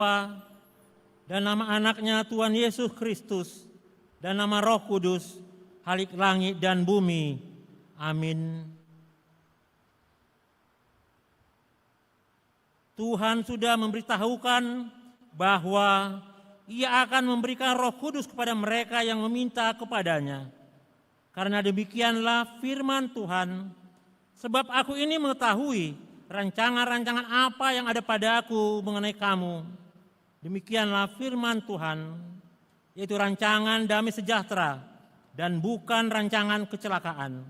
Bapa dan nama anaknya Tuhan Yesus Kristus dan nama Roh Kudus, Halik langit dan bumi. Amin. Tuhan sudah memberitahukan bahwa Ia akan memberikan Roh Kudus kepada mereka yang meminta kepadanya. Karena demikianlah firman Tuhan, sebab aku ini mengetahui rancangan-rancangan apa yang ada padaku mengenai kamu. Demikianlah firman Tuhan, yaitu rancangan damai sejahtera dan bukan rancangan kecelakaan,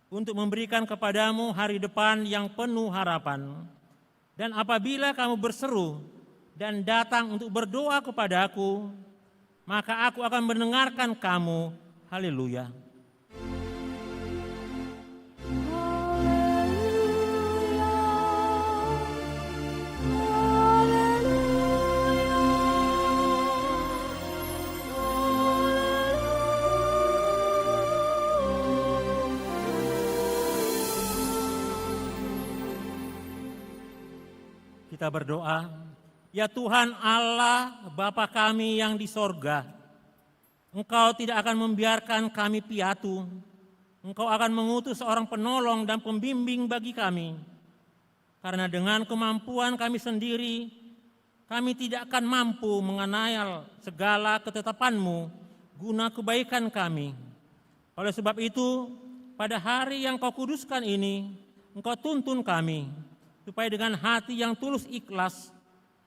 untuk memberikan kepadamu hari depan yang penuh harapan. Dan apabila kamu berseru dan datang untuk berdoa kepadaku, maka aku akan mendengarkan kamu. Haleluya. Kita berdoa, ya Tuhan Allah Bapa kami yang di sorga, Engkau tidak akan membiarkan kami piatu. Engkau akan mengutus seorang penolong dan pembimbing bagi kami. Karena dengan kemampuan kami sendiri, kami tidak akan mampu mengenal segala ketetapan-Mu guna kebaikan kami. Oleh sebab itu, pada hari yang Kau kuduskan ini, Engkau tuntun kami, supaya dengan hati yang tulus ikhlas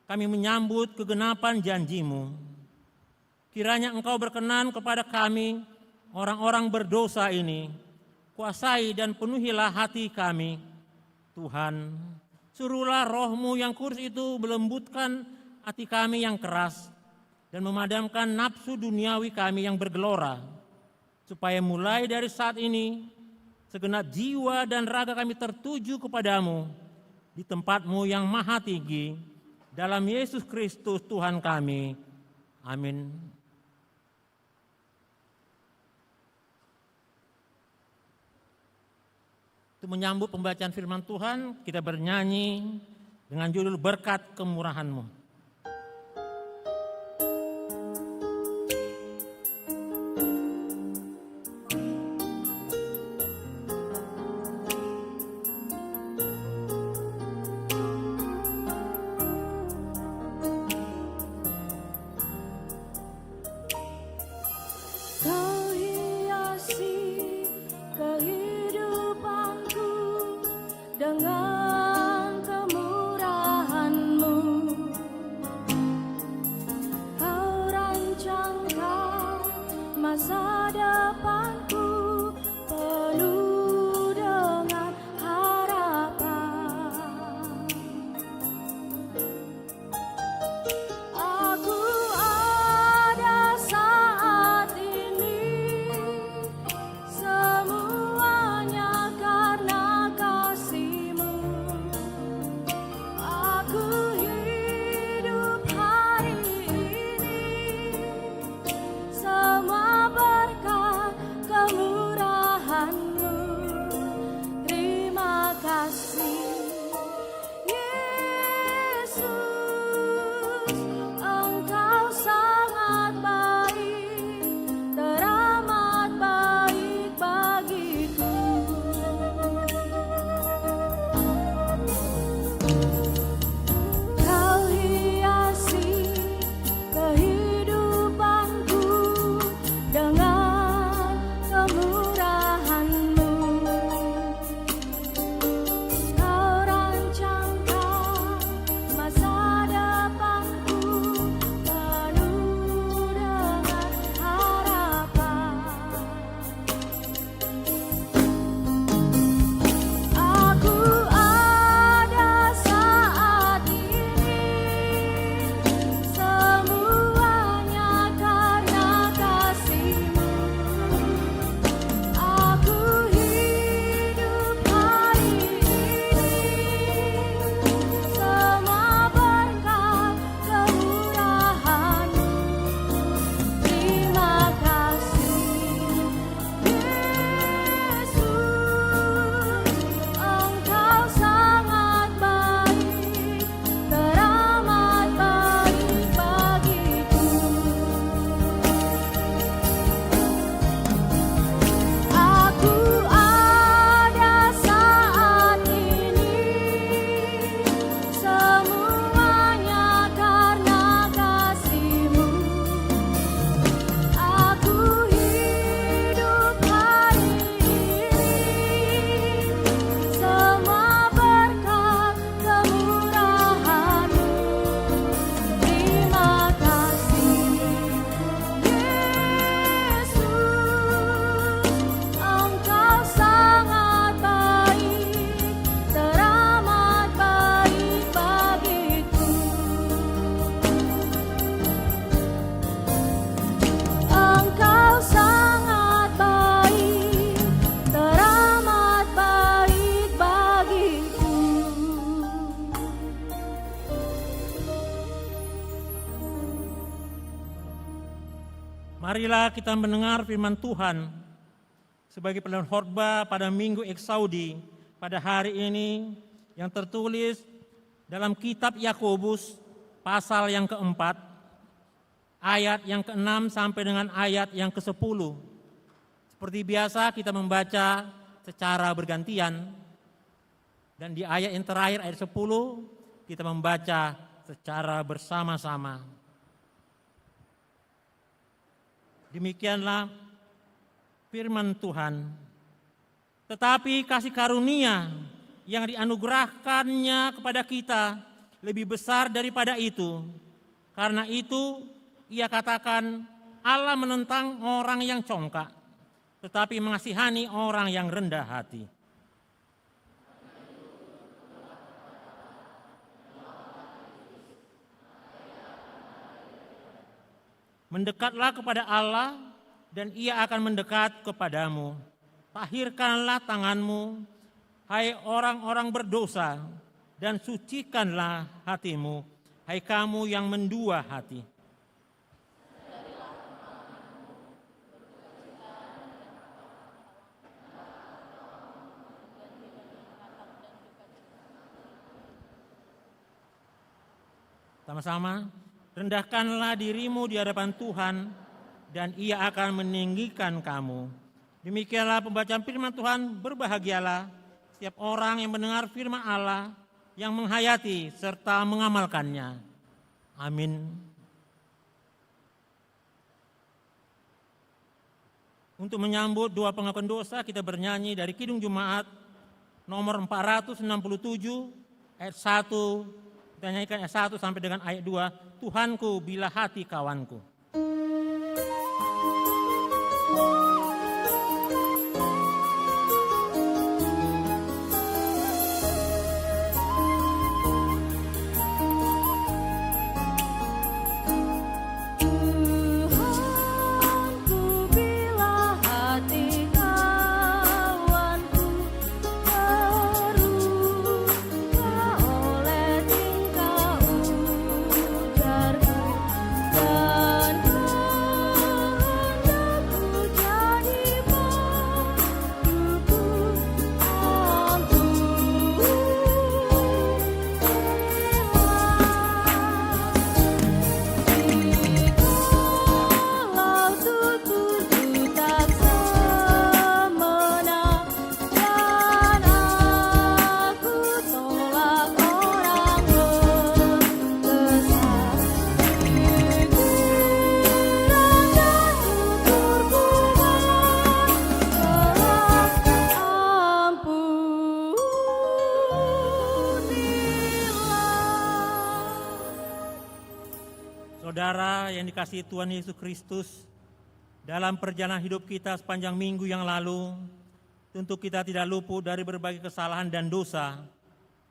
kami menyambut kegenapan janji-Mu. Kiranya Engkau berkenan kepada kami, orang-orang berdosa ini, kuasai dan penuhilah hati kami. Tuhan, suruhlah Roh-Mu yang kudus itu melembutkan hati kami yang keras dan memadamkan nafsu duniawi kami yang bergelora, supaya mulai dari saat ini segenap jiwa dan raga kami tertuju kepadamu di tempat-Mu yang maha tinggi, dalam Yesus Kristus Tuhan kami. Amin. Untuk menyambut pembacaan firman Tuhan, kita bernyanyi dengan judul Berkat Kemurahan-Mu. Semua berkat Marilah kita mendengar firman Tuhan sebagai pelayanan khotbah pada Minggu Eksaudi pada hari ini yang tertulis dalam kitab Yakobus pasal yang keempat, ayat yang ke-6 sampai dengan ayat yang ke-10. Seperti biasa kita membaca secara bergantian, dan di ayat yang terakhir, ayat 10, kita membaca secara bersama-sama. Demikianlah firman Tuhan. Tetapi kasih karunia yang dianugerahkannya kepada kita lebih besar daripada itu. Karena itu ia katakan, Allah menentang orang yang congkak, tetapi mengasihani orang yang rendah hati. Mendekatlah kepada Allah, dan ia akan mendekat kepadamu. Tahirkanlah tanganmu, hai orang-orang berdosa, dan sucikanlah hatimu, hai kamu yang mendua hati. Sama-sama, rendahkanlah dirimu di hadapan Tuhan, dan ia akan meninggikan kamu. Demikianlah pembacaan firman Tuhan. Berbahagialah setiap orang yang mendengar firman Allah, yang menghayati serta mengamalkannya. Amin. Untuk menyambut doa pengakuan dosa, kita bernyanyi dari Kidung Jumaat nomor 467 ayat 1. Kita nyanyikan ayat 1 sampai dengan ayat 2. Tuhanku, bila hati kawanku. Saudara yang dikasihi Tuhan Yesus Kristus, dalam perjalanan hidup kita sepanjang minggu yang lalu, tentu kita tidak luput dari berbagai kesalahan dan dosa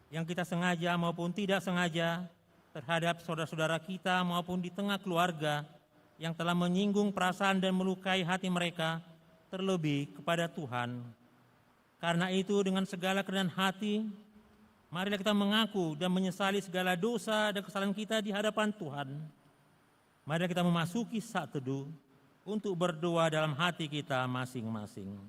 yang kita sengaja maupun tidak sengaja terhadap saudara-saudara kita maupun di tengah keluarga yang telah menyinggung perasaan dan melukai hati mereka, terlebih kepada Tuhan. Karena itu dengan segala kerendahan hati, marilah kita mengaku dan menyesali segala dosa dan kesalahan kita di hadapan Tuhan. Mari kita memasuki saat teduh untuk berdoa dalam hati kita masing-masing.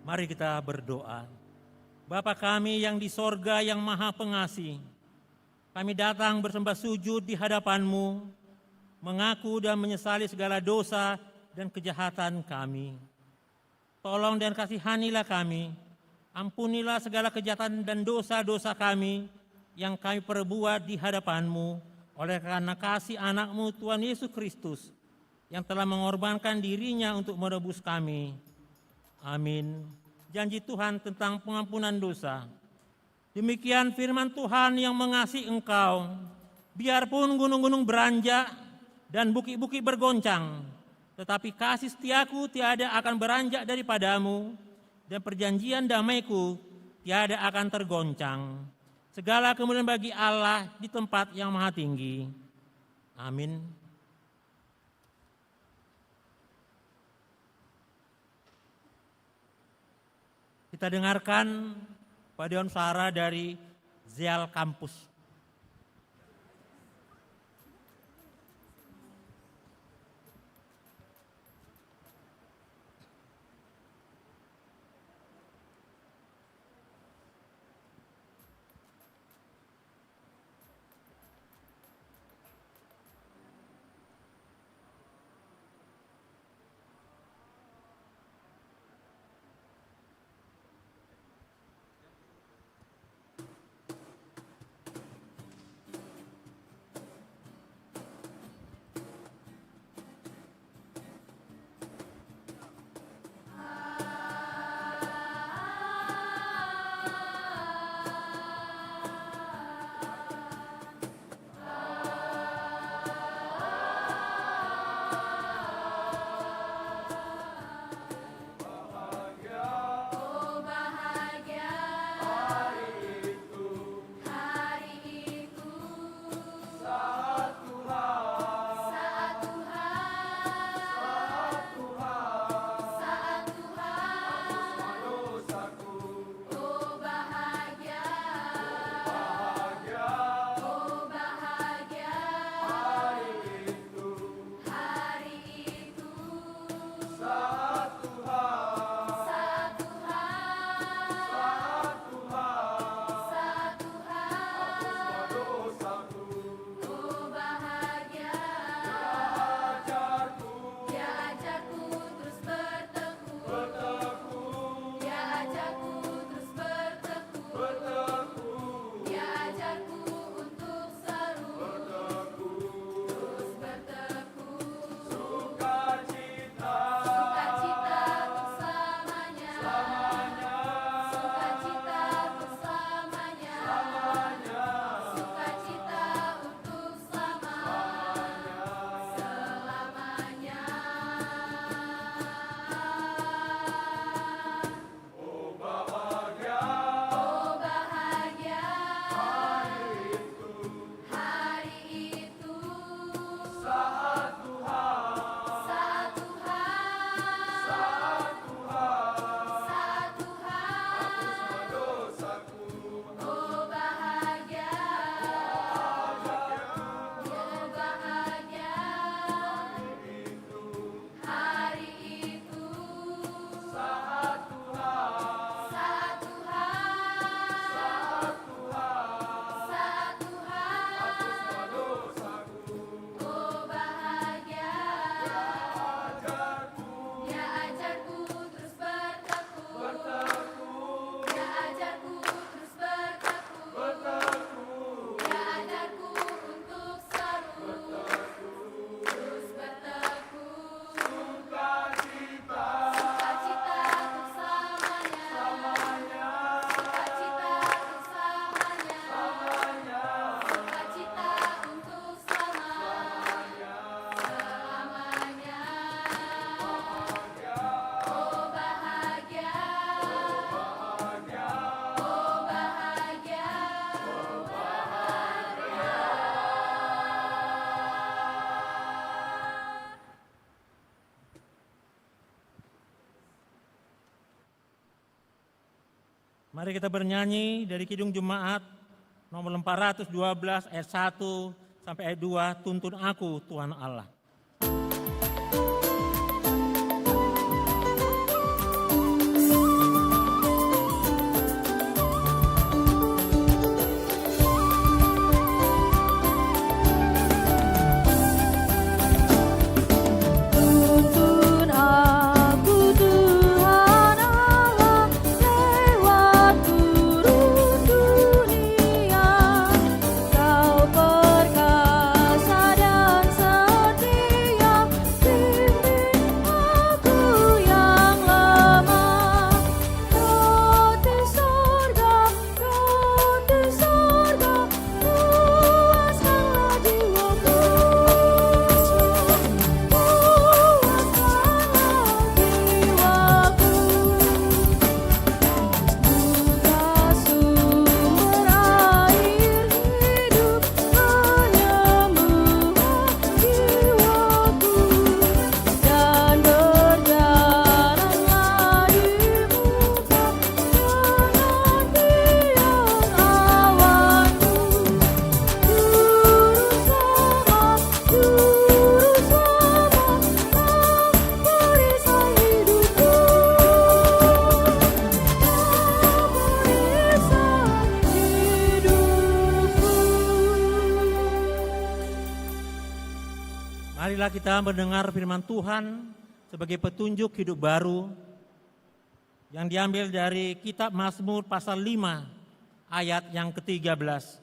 Mari kita berdoa. Bapa kami yang di sorga yang maha pengasih, kami datang bersembah sujud di hadapan-Mu, mengaku dan menyesali segala dosa dan kejahatan kami. Tolong dan kasihanilah kami, ampunilah segala kejahatan dan dosa-dosa kami yang kami perbuat di hadapan-Mu, oleh karena kasih anak-Mu Tuhan Yesus Kristus, yang telah mengorbankan dirinya untuk menebus kami. Amin. Janji Tuhan tentang pengampunan dosa. Demikian firman Tuhan yang mengasihi engkau. Biarpun gunung-gunung beranjak dan bukit-bukit bergoncang, tetapi kasih setiaku tiada akan beranjak daripadamu, dan perjanjian damaiku tiada akan tergoncang. Segala kemuliaan bagi Allah di tempat yang maha tinggi. Amin. Kita dengarkan paduan suara dari Zeal Kampus. Mari kita bernyanyi dari Kidung Jemaat nomor 412 ayat 1 sampai ayat 2, Tuntun Aku Tuhan Allah. Kau perkasa dan setia. Marilah kita mendengar firman Tuhan sebagai petunjuk hidup baru yang diambil dari kitab Mazmur pasal 5 ayat yang ke-13.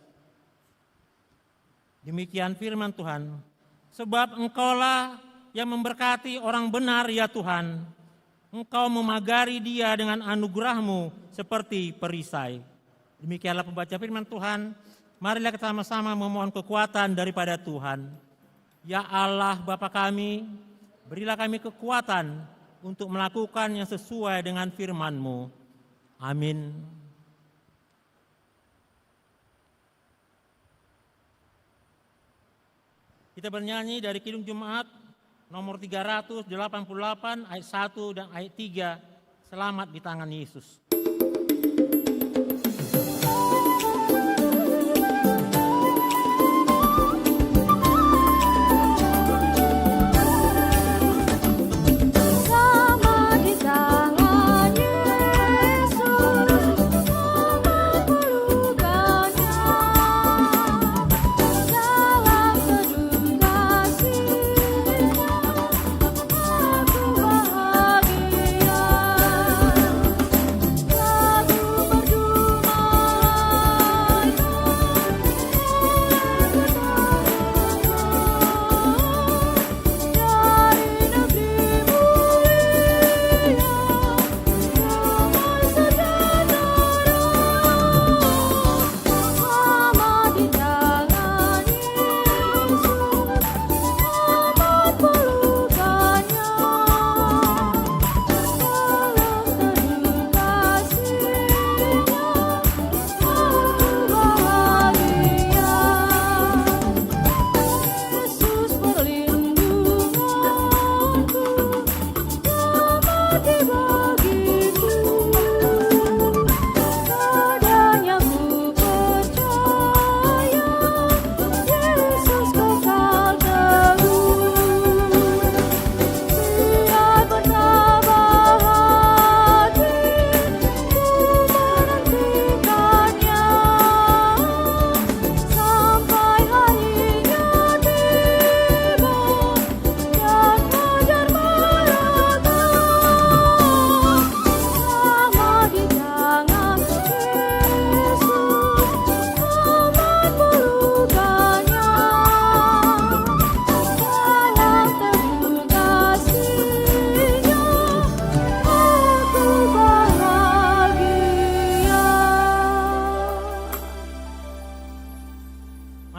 Demikian firman Tuhan, sebab Engkaulah yang memberkati orang benar ya Tuhan, Engkau memagari dia dengan anugerah-Mu seperti perisai. Demikianlah pembaca firman Tuhan, marilah kita sama-sama memohon kekuatan daripada Tuhan. Ya Allah Bapa kami, berilah kami kekuatan untuk melakukan yang sesuai dengan firman-Mu. Amin. Kita bernyanyi dari Kidung Jemaat nomor 388 ayat 1 dan ayat 3, Selamat di tangan Yesus.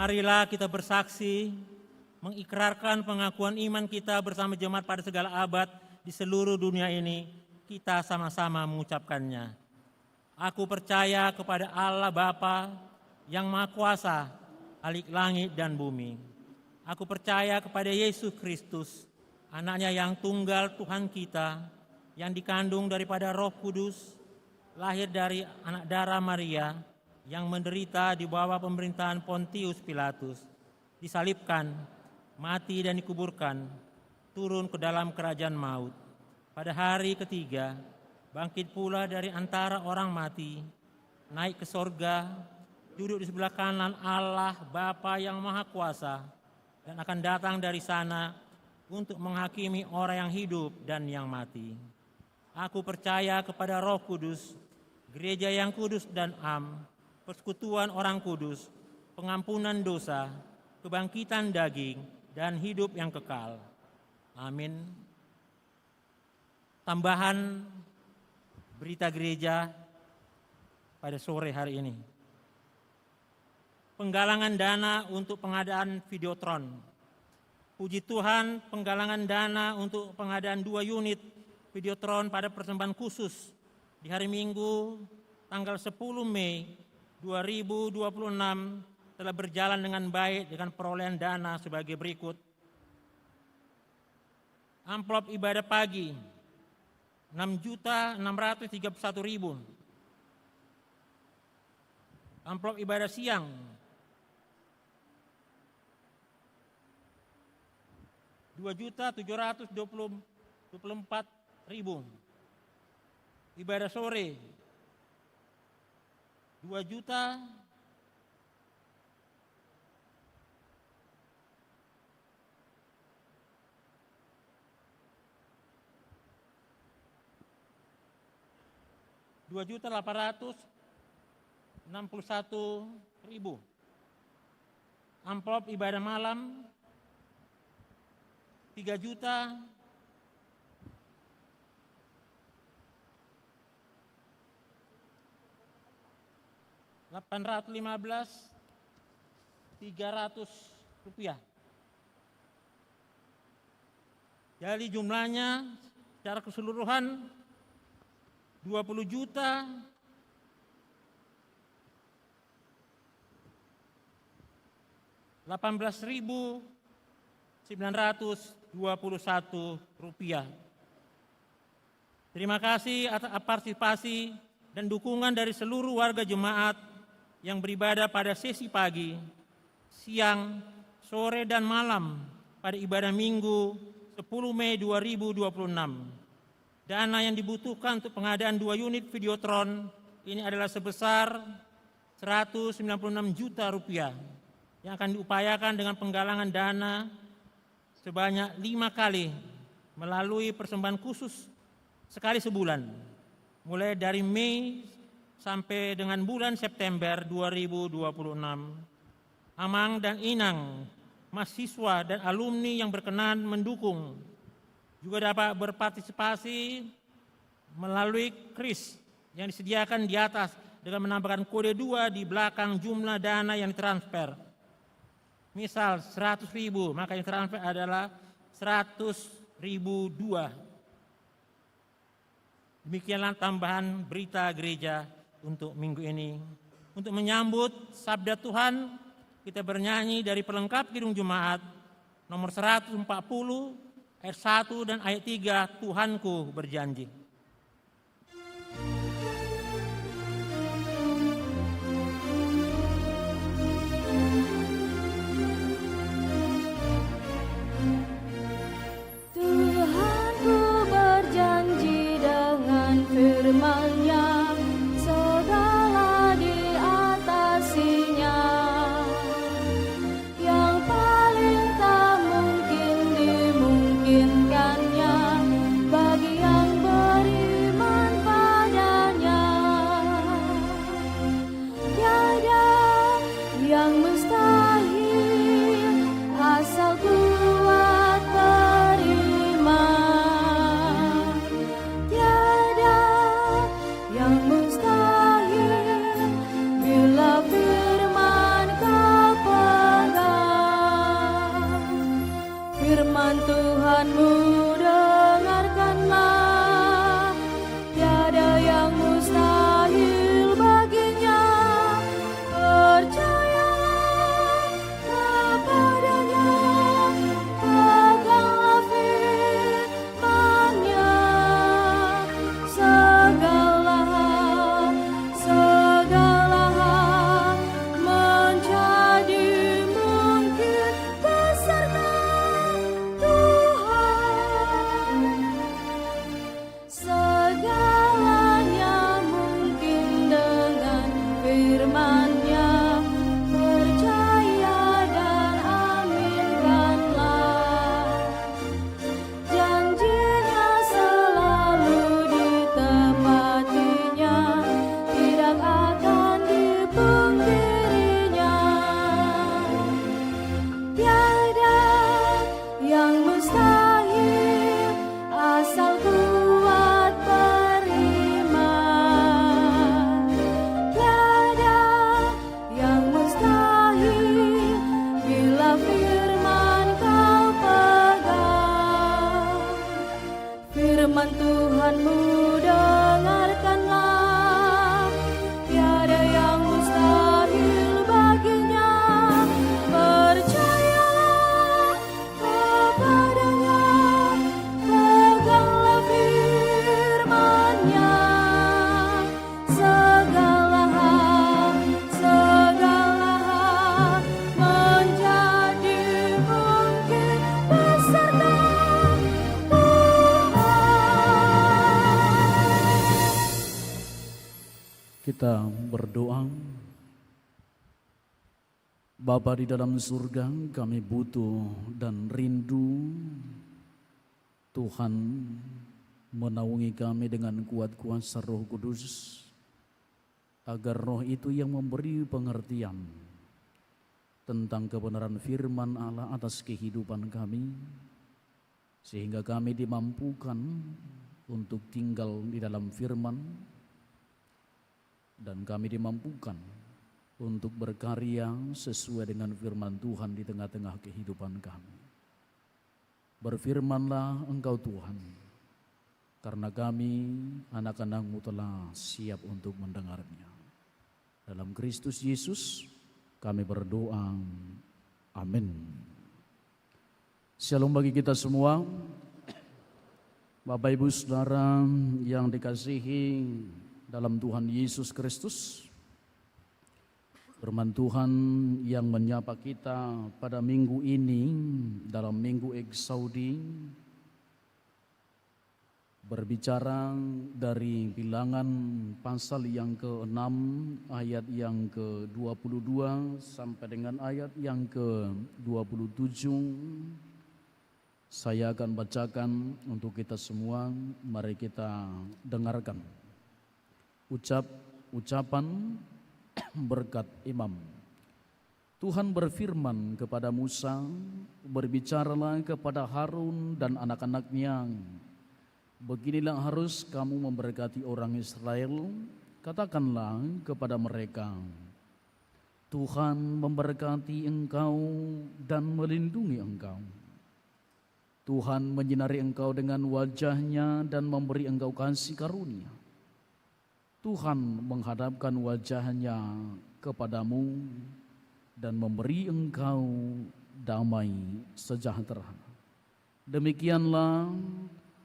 Marilah kita bersaksi, mengikrarkan pengakuan iman kita bersama jemaat pada segala abad di seluruh dunia ini. Kita sama-sama mengucapkannya. Aku percaya kepada Allah Bapa yang Maha Kuasa, Khalik langit dan bumi. Aku percaya kepada Yesus Kristus, anaknya yang tunggal Tuhan kita, yang dikandung daripada Roh Kudus, lahir dari anak darah Maria, yang menderita di bawah pemerintahan Pontius Pilatus, disalibkan, mati dan dikuburkan, turun ke dalam kerajaan maut. Pada hari ketiga, bangkit pula dari antara orang mati, naik ke sorga, duduk di sebelah kanan Allah Bapa yang Maha Kuasa, dan akan datang dari sana untuk menghakimi orang yang hidup dan yang mati. Aku percaya kepada Roh Kudus, gereja yang kudus dan am, persekutuan orang kudus, pengampunan dosa, kebangkitan daging, dan hidup yang kekal. Amin. Tambahan berita gereja pada sore hari ini. Penggalangan dana untuk pengadaan Videotron. Puji Tuhan, penggalangan dana untuk pengadaan 2 unit Videotron pada persembahan khusus di hari Minggu tanggal 10 Mei 2026 telah berjalan dengan baik dengan perolehan dana sebagai berikut. Amplop ibadah pagi 6.631.000. Amplop ibadah siang 2.724.000. Ibadah sore 2 juta 2.724.000. 2.861.000. Amplop ibadah malam 3.815.300 rupiah. Jadi jumlahnya secara keseluruhan 20.018.921 rupiah. Terima kasih atas partisipasi dan dukungan dari seluruh warga jemaat yang beribadah pada sesi pagi, siang, sore, dan malam pada ibadah Minggu 10 Mei 2026. Dana yang dibutuhkan untuk pengadaan 2 unit Videotron ini adalah sebesar 196 juta rupiah yang akan diupayakan dengan penggalangan dana sebanyak 5 kali melalui persembahan khusus sekali sebulan, mulai dari Mei sampai dengan bulan September 2026. Amang dan Inang, mahasiswa dan alumni yang berkenan mendukung juga dapat berpartisipasi melalui kris yang disediakan di atas dengan menambahkan kode 2 di belakang jumlah dana yang ditransfer. Misal 100.000, maka yang transfer adalah 100.002. Demikianlah tambahan berita gereja untuk minggu ini. Untuk menyambut sabda Tuhan, kita bernyanyi dari pelengkap Kidung Jemaat nomor 140, ayat 1 dan ayat 3, Tuhanku berjanji. Tuhanku berjanji dengan firman-Nya, segala diatasinya. Yang paling tak mungkin dimungkinkannya bagi yang beriman padanya. Tiada yang mustahil asal kuat beriman. Tiada yang mustahil bila firman kau pegang. Firman Tuhanmu dengarkanlah, tiada yang mustahil baginya. Percayalah kepadanya, peganglah firman-Nya. Segala hal menjadi mungkin beserta Tuhan. Segalanya mungkin dengan firman-Nya. Percaya dan aminkanlah. Janjinya selalu ditepatinya, tidak akan dipungkirinya. Tiada yang mustahil asal kuat beriman. Tiada yang mustahil bila firman kau pegang. Firman Tuhanmu dengarkanlah, tiada yang mustahil baginya. Percayalah kepadanya, peganglah firman-Nya. Segala hal menjadi mungkin beserta Kita berdoa. Bapa di dalam surga, kami butuh dan rindu Tuhan menaungi kami dengan kuat kuasa Roh Kudus, agar Roh itu yang memberi pengertian tentang kebenaran firman Allah atas kehidupan kami, sehingga kami dimampukan untuk tinggal di dalam firman, dan kami dimampukan untuk berkarya sesuai dengan firman Tuhan di tengah-tengah kehidupan kami. Berfirmanlah Engkau Tuhan, karena kami anak-anak-Mu telah siap untuk mendengarnya. Dalam Kristus Yesus kami berdoa, amin. Shalom bagi kita semua. Bapak Ibu Saudara yang dikasihi dalam Tuhan Yesus Kristus, firman Tuhan yang menyapa kita pada minggu ini dalam minggu Eksaudi berbicara dari Bilangan pasal yang ke-6 ayat yang ke-22 sampai dengan ayat yang ke-27. Saya akan bacakan untuk kita semua, mari kita dengarkan ucapan berkat imam. Tuhan berfirman kepada Musa, berbicaralah kepada Harun dan anak-anaknya, beginilah harus kamu memberkati orang Israel, katakanlah kepada mereka, Tuhan memberkati engkau dan melindungi engkau. Tuhan menyinari engkau dengan wajahnya dan memberi engkau kasih karunia. Tuhan menghadapkan wajahnya kepadamu dan memberi engkau damai sejahtera. Demikianlah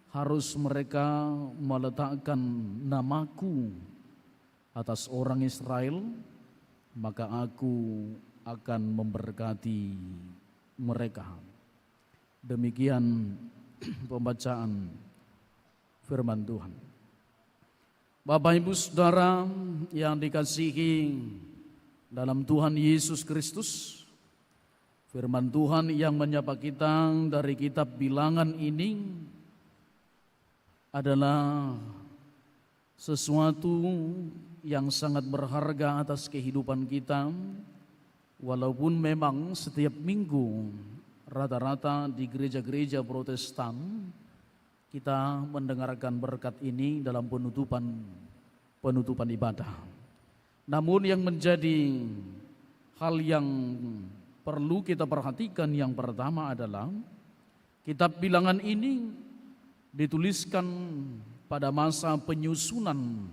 harus mereka meletakkan namaku atas orang Israel, maka aku akan memberkati mereka. Demikian pembacaan firman Tuhan. Bapak Ibu Saudara yang dikasihi dalam Tuhan Yesus Kristus, firman Tuhan yang menyapa kita dari kitab Bilangan ini adalah sesuatu yang sangat berharga atas kehidupan kita, walaupun memang setiap minggu rata-rata di gereja-gereja Protestan kita mendengarkan berkat ini dalam penutupan ibadah. Namun yang menjadi hal yang perlu kita perhatikan yang pertama adalah kitab Bilangan ini dituliskan pada masa penyusunan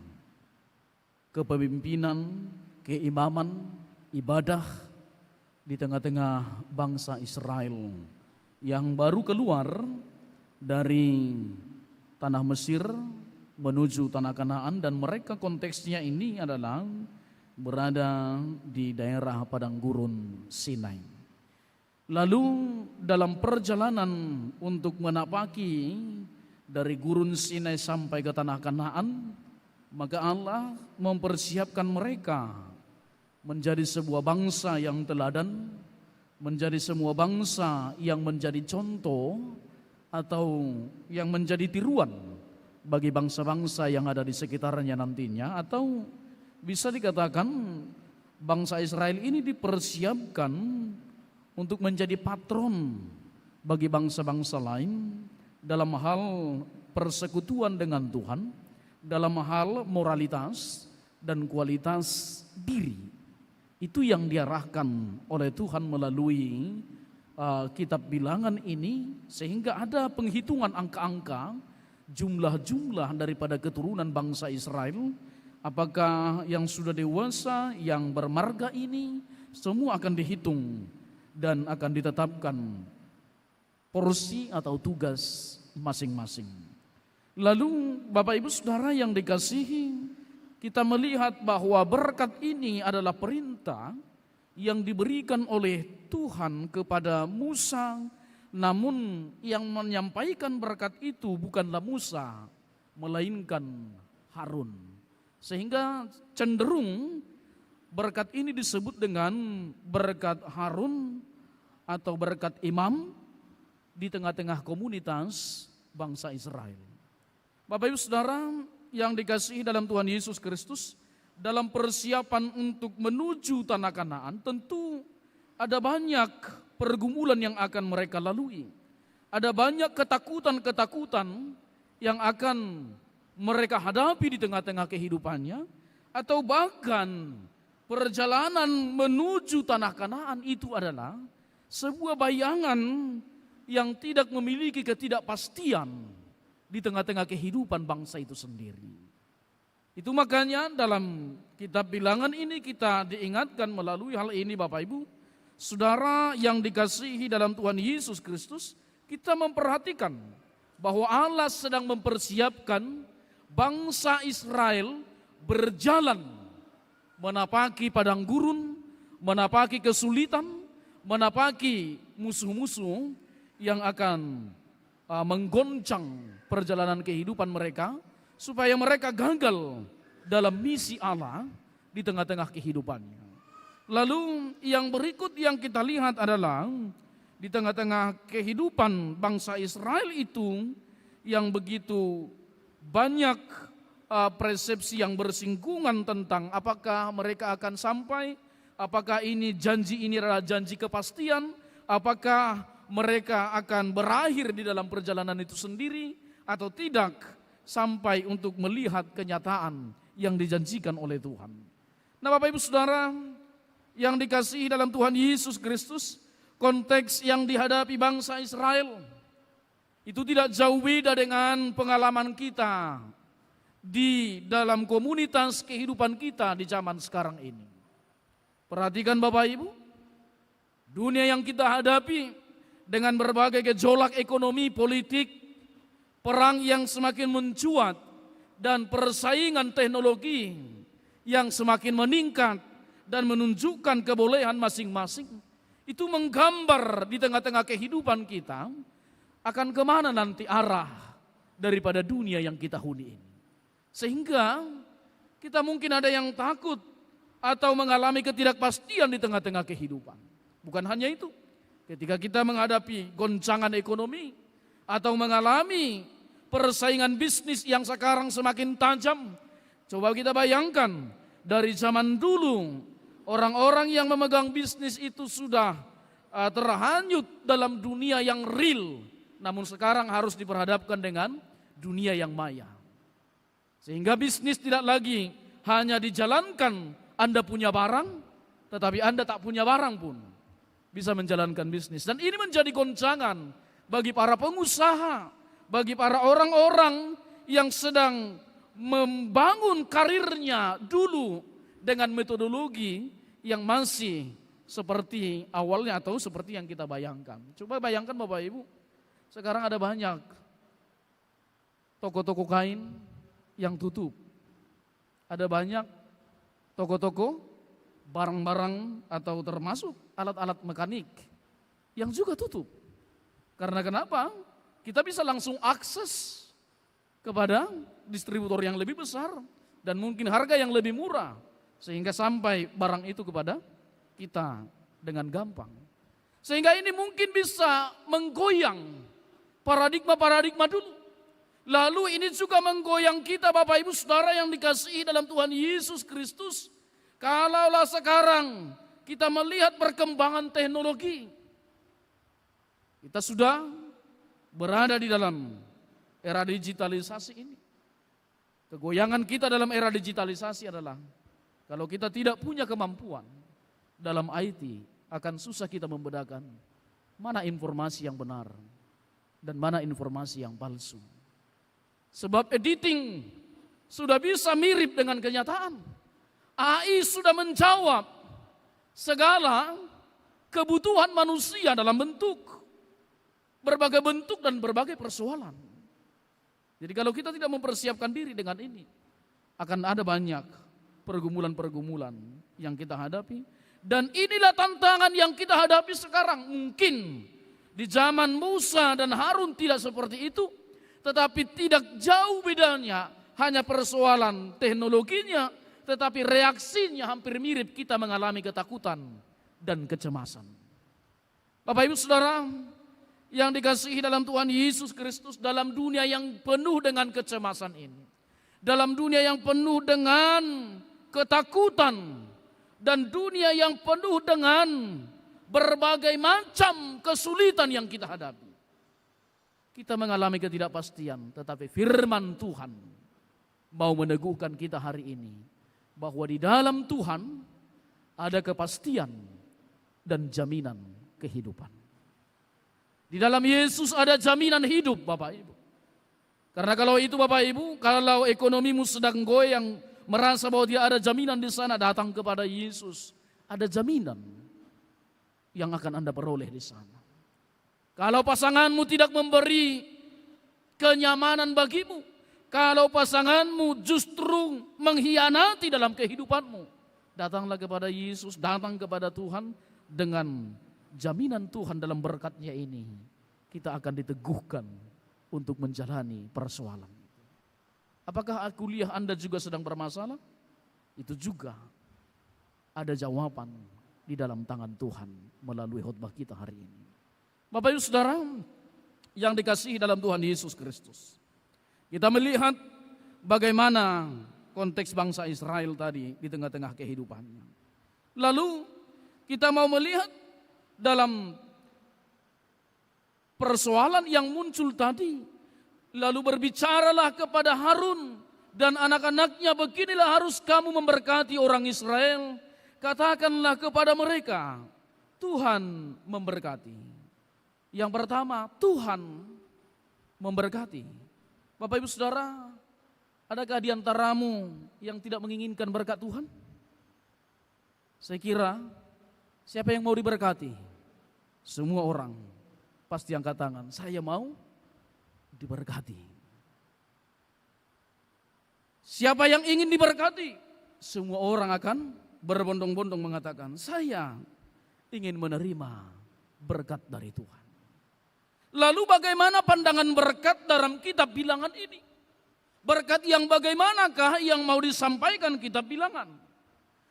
kepemimpinan, keimaman, ibadah di tengah-tengah bangsa Israel yang baru keluar dari tanah Mesir menuju tanah Kanaan, dan mereka konteksnya ini adalah berada di daerah padang gurun Sinai. Lalu dalam perjalanan untuk menapaki dari gurun Sinai sampai ke tanah Kanaan, maka Allah mempersiapkan mereka menjadi sebuah bangsa yang teladan, menjadi sebuah bangsa yang menjadi contoh atau yang menjadi tiruan bagi bangsa-bangsa yang ada di sekitarnya nantinya, atau bisa dikatakan bangsa Israel ini dipersiapkan untuk menjadi patron bagi bangsa-bangsa lain dalam hal persekutuan dengan Tuhan, dalam hal moralitas dan kualitas diri. Itu yang diarahkan oleh Tuhan melalui kitab Bilangan ini, sehingga ada penghitungan angka-angka, jumlah-jumlah daripada keturunan bangsa Israel, apakah yang sudah dewasa, yang bermarga ini, semua akan dihitung dan akan ditetapkan porsi atau tugas masing-masing. Lalu Bapak Ibu Saudara yang dikasihi, kita melihat bahwa berkat ini adalah perintah yang diberikan oleh Tuhan kepada Musa, namun yang menyampaikan berkat itu bukanlah Musa, melainkan Harun. Sehingga cenderung berkat ini disebut dengan berkat Harun atau berkat imam di tengah-tengah komunitas bangsa Israel. Bapak Ibu Saudara yang dikasihi dalam Tuhan Yesus Kristus, dalam persiapan untuk menuju tanah Kanaan, tentu ada banyak pergumulan yang akan mereka lalui. Ada banyak ketakutan-ketakutan yang akan mereka hadapi di tengah-tengah kehidupannya, atau bahkan perjalanan menuju tanah Kanaan itu adalah sebuah bayangan yang tidak memiliki ketidakpastian di tengah-tengah kehidupan bangsa itu sendiri. Itu makanya dalam kitab Bilangan ini kita diingatkan melalui hal ini, Bapak Ibu, saudara yang dikasihi dalam Tuhan Yesus Kristus, kita memperhatikan bahwa Allah sedang mempersiapkan bangsa Israel berjalan menapaki padang gurun, menapaki kesulitan, menapaki musuh-musuh yang akan menggoncang perjalanan kehidupan mereka, supaya mereka gagal dalam misi Allah di tengah-tengah kehidupannya. Lalu yang berikut yang kita lihat adalah di tengah-tengah kehidupan bangsa Israel itu yang begitu banyak persepsi yang bersinggungan tentang apakah mereka akan sampai, apakah ini janji ini adalah janji kepastian, apakah mereka akan berakhir di dalam perjalanan itu sendiri atau tidak, sampai untuk melihat kenyataan yang dijanjikan oleh Tuhan. Nah, Bapak Ibu Saudara yang dikasihi dalam Tuhan Yesus Kristus, konteks yang dihadapi bangsa Israel itu tidak jauh beda dengan pengalaman kita di dalam komunitas kehidupan kita di zaman sekarang ini. Perhatikan Bapak Ibu, dunia yang kita hadapi dengan berbagai gejolak ekonomi, politik, perang yang semakin mencuat, dan persaingan teknologi yang semakin meningkat dan menunjukkan kebolehan masing-masing, itu menggambar di tengah-tengah kehidupan kita akan kemana nanti arah daripada dunia yang kita huni ini. Sehingga kita mungkin ada yang takut atau mengalami ketidakpastian di tengah-tengah kehidupan. Bukan hanya itu, ketika kita menghadapi goncangan ekonomi atau mengalami persaingan bisnis yang sekarang semakin tajam, coba kita bayangkan dari zaman dulu orang-orang yang memegang bisnis itu sudah terhanyut dalam dunia yang real, namun sekarang harus diperhadapkan dengan dunia yang maya. Sehingga bisnis tidak lagi hanya dijalankan Anda punya barang, tetapi Anda tak punya barang pun bisa menjalankan bisnis. Dan ini menjadi goncangan bagi para pengusaha, bagi para orang-orang yang sedang membangun karirnya dulu dengan metodologi yang masih seperti awalnya atau seperti yang kita bayangkan. Coba bayangkan Bapak Ibu, sekarang ada banyak toko-toko kain yang tutup. Ada banyak toko-toko barang-barang atau termasuk alat-alat mekanik yang juga tutup. Karena kenapa? Kita bisa langsung akses kepada distributor yang lebih besar dan mungkin harga yang lebih murah, sehingga sampai barang itu kepada kita dengan gampang. Sehingga ini mungkin bisa menggoyang paradigma-paradigma dulu. Lalu ini juga menggoyang kita Bapak Ibu Saudara yang dikasihi dalam Tuhan Yesus Kristus. Kalaulah sekarang kita melihat perkembangan teknologi, kita sudah berada di dalam era digitalisasi ini. Kegoyangan kita dalam era digitalisasi adalah kalau kita tidak punya kemampuan dalam IT, akan susah kita membedakan mana informasi yang benar dan mana informasi yang palsu. Sebab editing sudah bisa mirip dengan kenyataan. AI sudah menjawab segala kebutuhan manusia dalam berbagai bentuk dan berbagai persoalan. Jadi kalau kita tidak mempersiapkan diri dengan ini, akan ada banyak pergumulan-pergumulan yang kita hadapi. Dan inilah tantangan yang kita hadapi sekarang. Mungkin di zaman Musa dan Harun tidak seperti itu, tetapi tidak jauh bedanya, hanya persoalan teknologinya, tetapi reaksinya hampir mirip, kita mengalami ketakutan dan kecemasan. Bapak Ibu Saudara yang dikasihi dalam Tuhan Yesus Kristus, dalam dunia yang penuh dengan kecemasan ini, dalam dunia yang penuh dengan ketakutan, dan dunia yang penuh dengan berbagai macam kesulitan yang kita hadapi. Kita mengalami ketidakpastian, tetapi firman Tuhan mau meneguhkan kita hari ini bahwa di dalam Tuhan ada kepastian dan jaminan kehidupan. Di dalam Yesus ada jaminan hidup, Bapak Ibu. Karena kalau itu Bapak Ibu, kalau ekonomimu sedang goyang, merasa bahwa dia ada jaminan di sana, datang kepada Yesus. Ada jaminan yang akan Anda peroleh di sana. Kalau pasanganmu tidak memberi kenyamanan bagimu, kalau pasanganmu justru mengkhianati dalam kehidupanmu, datanglah kepada Yesus, datang kepada Tuhan dengan jaminan Tuhan dalam berkat-Nya ini. Kita akan diteguhkan untuk menjalani persoalan. Apakah kuliah Anda juga sedang bermasalah? Itu juga ada jawaban di dalam tangan Tuhan melalui khotbah kita hari ini. Bapak Ibu Saudara yang dikasihi dalam Tuhan Yesus Kristus, kita melihat bagaimana konteks bangsa Israel tadi di tengah-tengah kehidupannya. Lalu kita mau melihat dalam persoalan yang muncul tadi, lalu berbicaralah kepada Harun dan anak-anaknya, beginilah harus kamu memberkati orang Israel. Katakanlah kepada mereka, Tuhan memberkati. Yang pertama, Tuhan memberkati. Bapak Ibu Saudara, adakah di antaramu yang tidak menginginkan berkat Tuhan? Saya kira siapa yang mau diberkati? Semua orang pasti angkat tangan, saya mau diberkati. Siapa yang ingin diberkati? Semua orang akan berbondong-bondong mengatakan, saya ingin menerima berkat dari Tuhan. Lalu bagaimana pandangan berkat dalam kitab bilangan ini? Berkat yang bagaimanakah yang mau disampaikan kitab bilangan?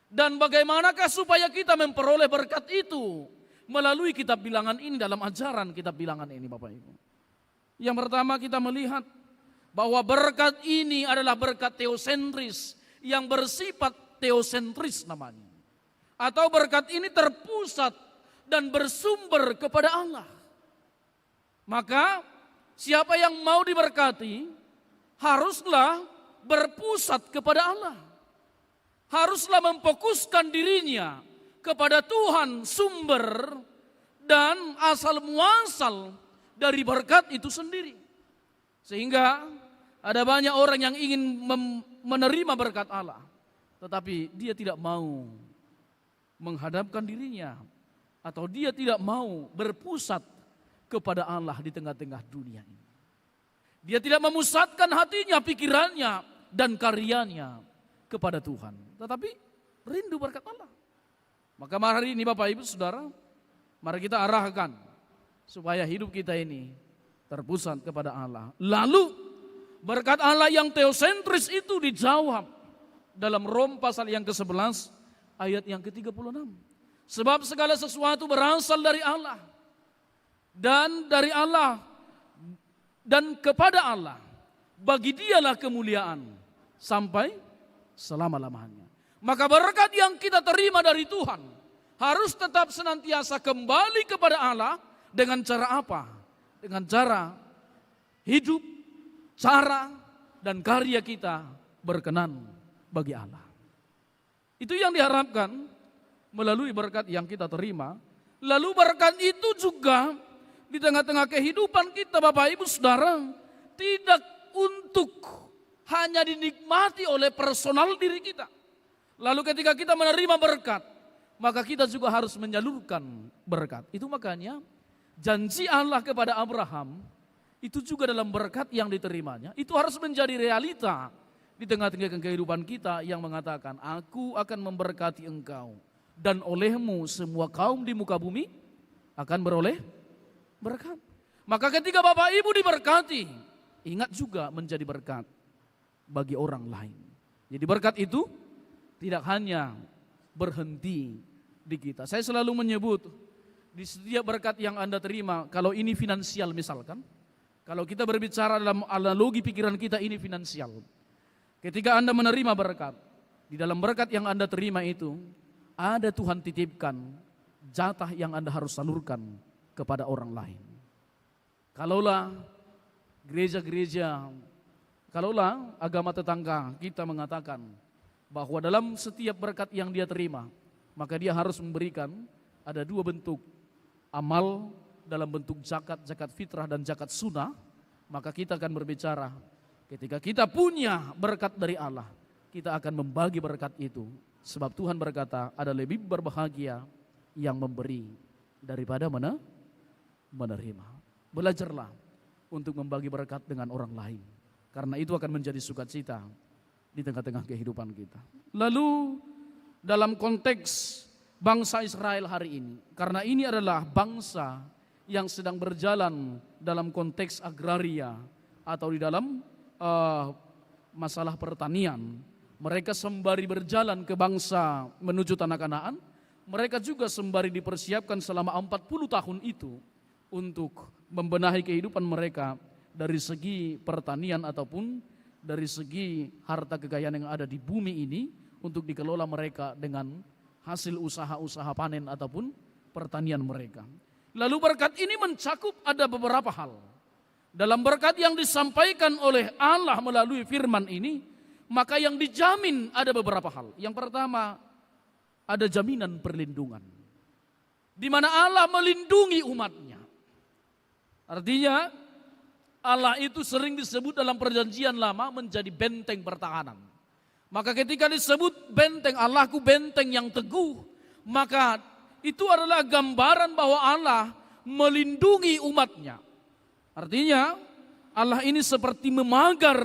Dan bagaimanakah supaya kita memperoleh berkat itu melalui kitab bilangan ini, dalam ajaran kitab bilangan ini Bapak Ibu? Yang pertama kita melihat bahwa berkat ini adalah berkat teosentris, yang bersifat teosentris namanya. Atau berkat ini terpusat dan bersumber kepada Allah. Maka siapa yang mau diberkati haruslah berpusat kepada Allah. Haruslah memfokuskan dirinya kepada Tuhan, sumber dan asal muasal dari berkat itu sendiri. Sehingga ada banyak orang yang ingin menerima berkat Allah, tetapi dia tidak mau menghadapkan dirinya, atau dia tidak mau berpusat kepada Allah di tengah-tengah dunia ini. Dia tidak memusatkan hatinya, pikirannya, dan karyanya kepada Tuhan, tetapi rindu berkat Allah. Maka hari ini Bapak Ibu Saudara, mari kita arahkan supaya hidup kita ini terpusat kepada Allah. Lalu berkat Allah yang teosentris itu dijawab dalam Rom pasal yang ke-11 ayat yang ke-36. Sebab segala sesuatu berasal dari Allah, dan dari Allah dan kepada Allah, bagi Dialah kemuliaan sampai selama-lamanya. Maka berkat yang kita terima dari Tuhan harus tetap senantiasa kembali kepada Allah. Dengan cara apa? Dengan cara hidup, cara dan karya kita berkenan bagi Allah. Itu yang diharapkan melalui berkat yang kita terima. Lalu berkat itu juga di tengah-tengah kehidupan kita Bapak Ibu Saudara, tidak untuk hanya dinikmati oleh personal diri kita. Lalu ketika kita menerima berkat, maka kita juga harus menyalurkan berkat. Itu makanya janji Allah kepada Abraham, itu juga dalam berkat yang diterimanya, itu harus menjadi realita di tengah-tengah kehidupan kita yang mengatakan, aku akan memberkati engkau, dan olehmu semua kaum di muka bumi akan beroleh berkat. Maka ketika Bapak Ibu diberkati, ingat juga menjadi berkat bagi orang lain. Jadi berkat itu tidak hanya berhenti di kita. Saya selalu menyebut di setiap berkat yang Anda terima, kalau ini finansial misalkan, kalau kita berbicara dalam analogi pikiran kita ini finansial. Ketika Anda menerima berkat, Di dalam berkat yang Anda terima itu, ada Tuhan titipkan jatah yang Anda harus salurkan kepada orang lain. Kalaulah gereja-gereja, kalaulah agama tetangga kita mengatakan bahwa dalam setiap berkat yang dia terima, maka dia harus memberikan ada dua bentuk amal dalam bentuk zakat, zakat fitrah dan zakat sunnah, maka kita akan berbicara ketika kita punya berkat dari Allah, kita akan membagi berkat itu. Sebab Tuhan berkata ada lebih berbahagia yang memberi daripada menerima. Belajarlah untuk membagi berkat dengan orang lain, karena itu akan menjadi sukacita di tengah-tengah kehidupan kita. Lalu dalam konteks bangsa Israel hari ini, karena ini adalah bangsa yang sedang berjalan dalam konteks agraria atau di dalam masalah pertanian, mereka sembari berjalan ke bangsa menuju tanah Kanaan, mereka juga sembari dipersiapkan selama 40 tahun itu untuk membenahi kehidupan mereka dari segi pertanian ataupun dari segi harta kekayaan yang ada di bumi ini untuk dikelola mereka dengan hasil usaha-usaha panen ataupun pertanian mereka. Lalu berkat ini mencakup ada beberapa hal. Dalam berkat yang disampaikan oleh Allah melalui firman ini, maka yang dijamin ada beberapa hal. Yang pertama, ada jaminan perlindungan, di mana Allah melindungi umatnya. Artinya Allah itu sering disebut dalam perjanjian lama menjadi benteng pertahanan. Maka ketika disebut benteng, Allahku benteng yang teguh, maka itu adalah gambaran bahwa Allah melindungi umatnya. Artinya Allah ini seperti memagar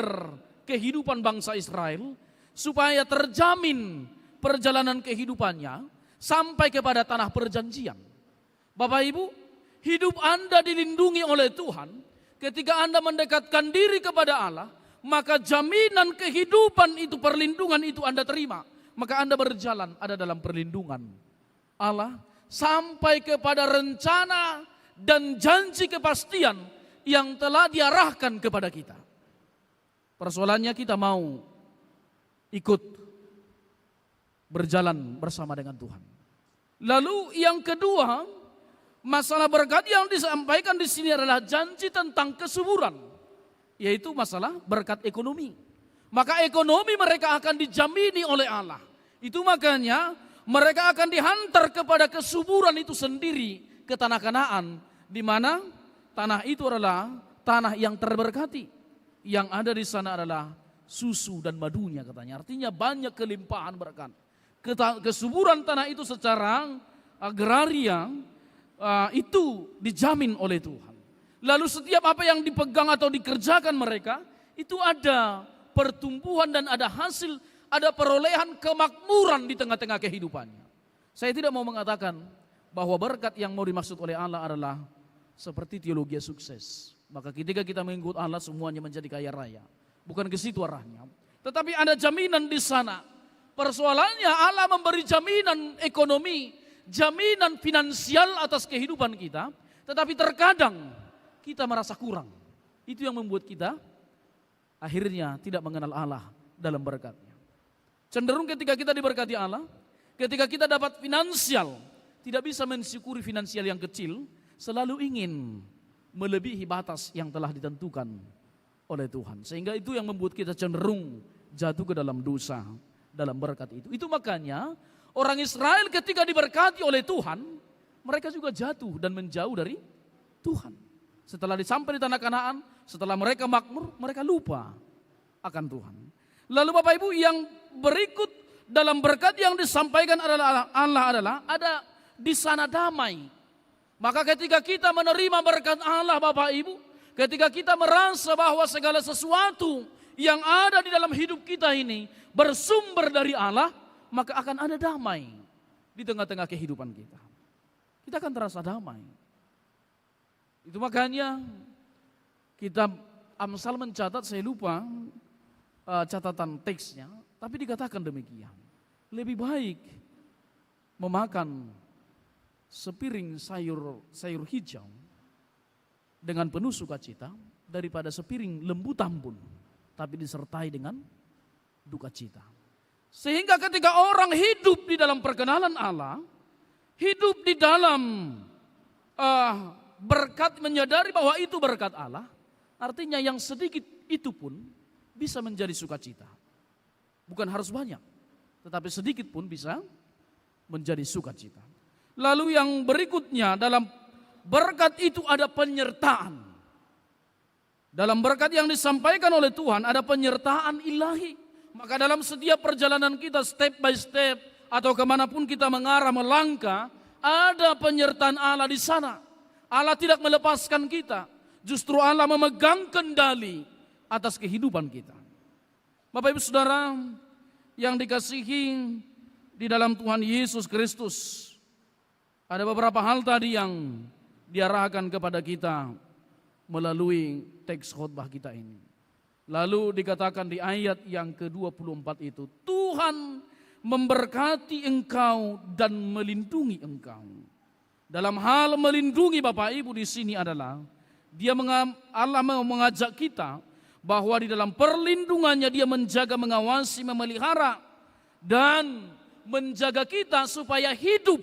kehidupan bangsa Israel supaya terjamin perjalanan kehidupannya sampai kepada tanah perjanjian. Bapak Ibu, hidup Anda dilindungi oleh Tuhan. Ketika Anda mendekatkan diri kepada Allah, maka jaminan kehidupan itu, perlindungan itu Anda terima. Maka Anda berjalan ada dalam perlindungan Allah sampai kepada rencana dan janji kepastian yang telah diarahkan kepada kita. Persoalannya kita mau ikut berjalan bersama dengan Tuhan. Lalu yang kedua, masalah berkat yang disampaikan di sini adalah janji tentang kesuburan, yaitu masalah berkat ekonomi. Maka ekonomi mereka akan dijamini oleh Allah. Itu makanya mereka akan dihantar kepada kesuburan itu sendiri ke tanah Kanaan, di mana tanah itu adalah tanah yang terberkati. Yang ada di sana adalah susu dan madunya katanya. Artinya banyak kelimpahan berkat. Kesuburan tanah itu secara agraria itu dijamin oleh Tuhan. Lalu setiap apa yang dipegang atau dikerjakan mereka, itu ada pertumbuhan dan ada hasil, ada perolehan kemakmuran di tengah-tengah kehidupannya. Saya tidak mau mengatakan bahwa berkat yang mau dimaksud oleh Allah adalah seperti teologi sukses. Maka ketika kita mengikut Allah semuanya menjadi kaya raya. Bukan ke situ arahnya. Tetapi ada jaminan di sana. Persoalannya Allah memberi jaminan ekonomi, jaminan finansial atas kehidupan kita. Tetapi terkadang kita merasa kurang. Itu yang membuat kita akhirnya tidak mengenal Allah dalam berkatnya. Cenderung ketika kita diberkati Allah, ketika kita dapat finansial, tidak bisa mensyukuri finansial yang kecil, selalu ingin melebihi batas yang telah ditentukan oleh Tuhan. Sehingga itu yang membuat kita cenderung jatuh ke dalam dosa dalam berkat itu. Itu makanya orang Israel ketika diberkati oleh Tuhan, mereka juga jatuh dan menjauh dari Tuhan. Setelah disampai di tanah Kanaan, setelah mereka makmur, mereka lupa akan Tuhan. Lalu Bapak Ibu, yang berikut dalam berkat yang disampaikan adalah Allah adalah ada di sana damai. Maka ketika kita menerima berkat Allah Bapak Ibu, ketika kita merasa bahwa segala sesuatu yang ada di dalam hidup kita ini bersumber dari Allah, maka akan ada damai di tengah-tengah kehidupan kita. Kita akan terasa damai. Itu makanya kita Amsal mencatat, saya lupa catatan teksnya, tapi dikatakan demikian. Lebih baik memakan sepiring sayur hijau dengan penuh sukacita daripada sepiring lembu tambun tapi disertai dengan duka cita. Sehingga ketika orang hidup di dalam perkenalan Allah, hidup di dalam berkat, menyadari bahwa itu berkat Allah, artinya yang sedikit itu pun bisa menjadi sukacita. Bukan harus banyak, tetapi sedikit pun bisa menjadi sukacita. Lalu yang berikutnya, dalam berkat itu ada penyertaan. Dalam berkat yang disampaikan oleh Tuhan ada penyertaan ilahi. Maka dalam setiap perjalanan kita step by step atau kemanapun kita mengarah melangkah, ada penyertaan Allah di sana. Allah tidak melepaskan kita, justru Allah memegang kendali atas kehidupan kita. Bapak Ibu Saudara yang dikasihi di dalam Tuhan Yesus Kristus, ada beberapa hal tadi yang diarahkan kepada kita melalui teks khotbah kita ini. Lalu dikatakan di ayat yang ke-24 itu, Tuhan memberkati engkau dan melindungi engkau. Dalam hal melindungi Bapak Ibu di sini adalah Allah mengajak kita bahwa di dalam perlindungannya Dia menjaga, mengawasi, memelihara dan menjaga kita supaya hidup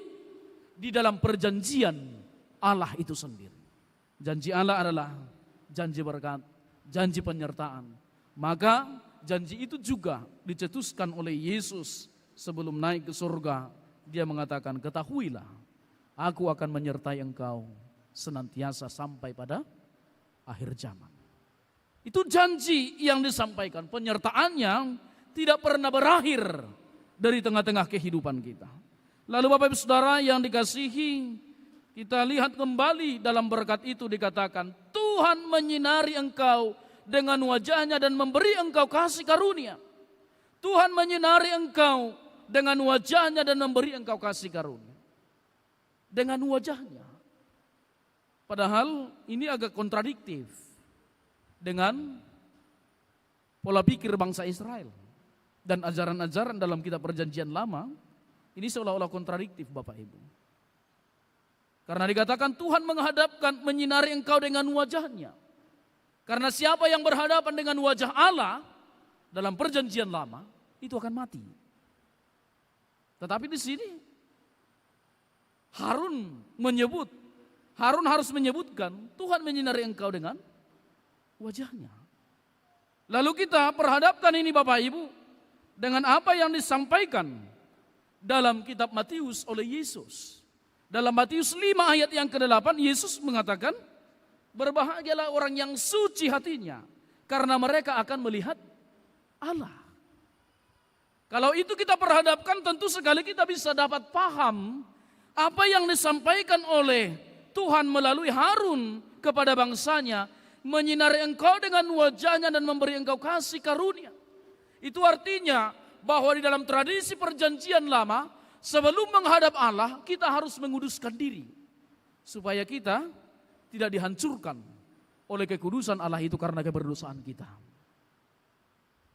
di dalam perjanjian Allah itu sendiri. Janji Allah adalah janji berkat, janji penyertaan. Maka janji itu juga dicetuskan oleh Yesus sebelum naik ke surga. Dia mengatakan, ketahuilah, aku akan menyertai engkau senantiasa sampai pada akhir zaman. Itu janji yang disampaikan, penyertaannya tidak pernah berakhir dari tengah-tengah kehidupan kita. Lalu Bapak Ibu Saudara yang dikasihi, kita lihat kembali dalam berkat itu dikatakan, Tuhan menyinari engkau dengan wajahnya dan memberi engkau kasih karunia. Tuhan menyinari engkau dengan wajahnya dan memberi engkau kasih karunia. Dengan wajahnya. Padahal ini agak kontradiktif dengan pola pikir bangsa Israel. Dan ajaran-ajaran dalam kitab perjanjian lama, ini seolah-olah kontradiktif Bapak Ibu. Karena dikatakan Tuhan menghadapkan, menyinari engkau dengan wajahnya. Karena siapa yang berhadapan dengan wajah Allah dalam perjanjian lama, itu akan mati. Tetapi di sini Harun harus menyebutkan Tuhan menyinari engkau dengan wajahnya. Lalu kita perhadapkan ini Bapak Ibu dengan apa yang disampaikan dalam kitab Matius oleh Yesus. Dalam Matius 5 ayat yang ke-8 Yesus mengatakan, berbahagialah orang yang suci hatinya, karena mereka akan melihat Allah. Kalau itu kita perhadapkan, tentu sekali kita bisa dapat paham apa yang disampaikan oleh Tuhan melalui Harun kepada bangsanya, menyinari engkau dengan wajahnya dan memberi engkau kasih karunia. Itu artinya bahwa di dalam tradisi perjanjian lama, sebelum menghadap Allah, kita harus menguduskan diri supaya kita tidak dihancurkan oleh kekudusan Allah itu karena keberdosaan kita.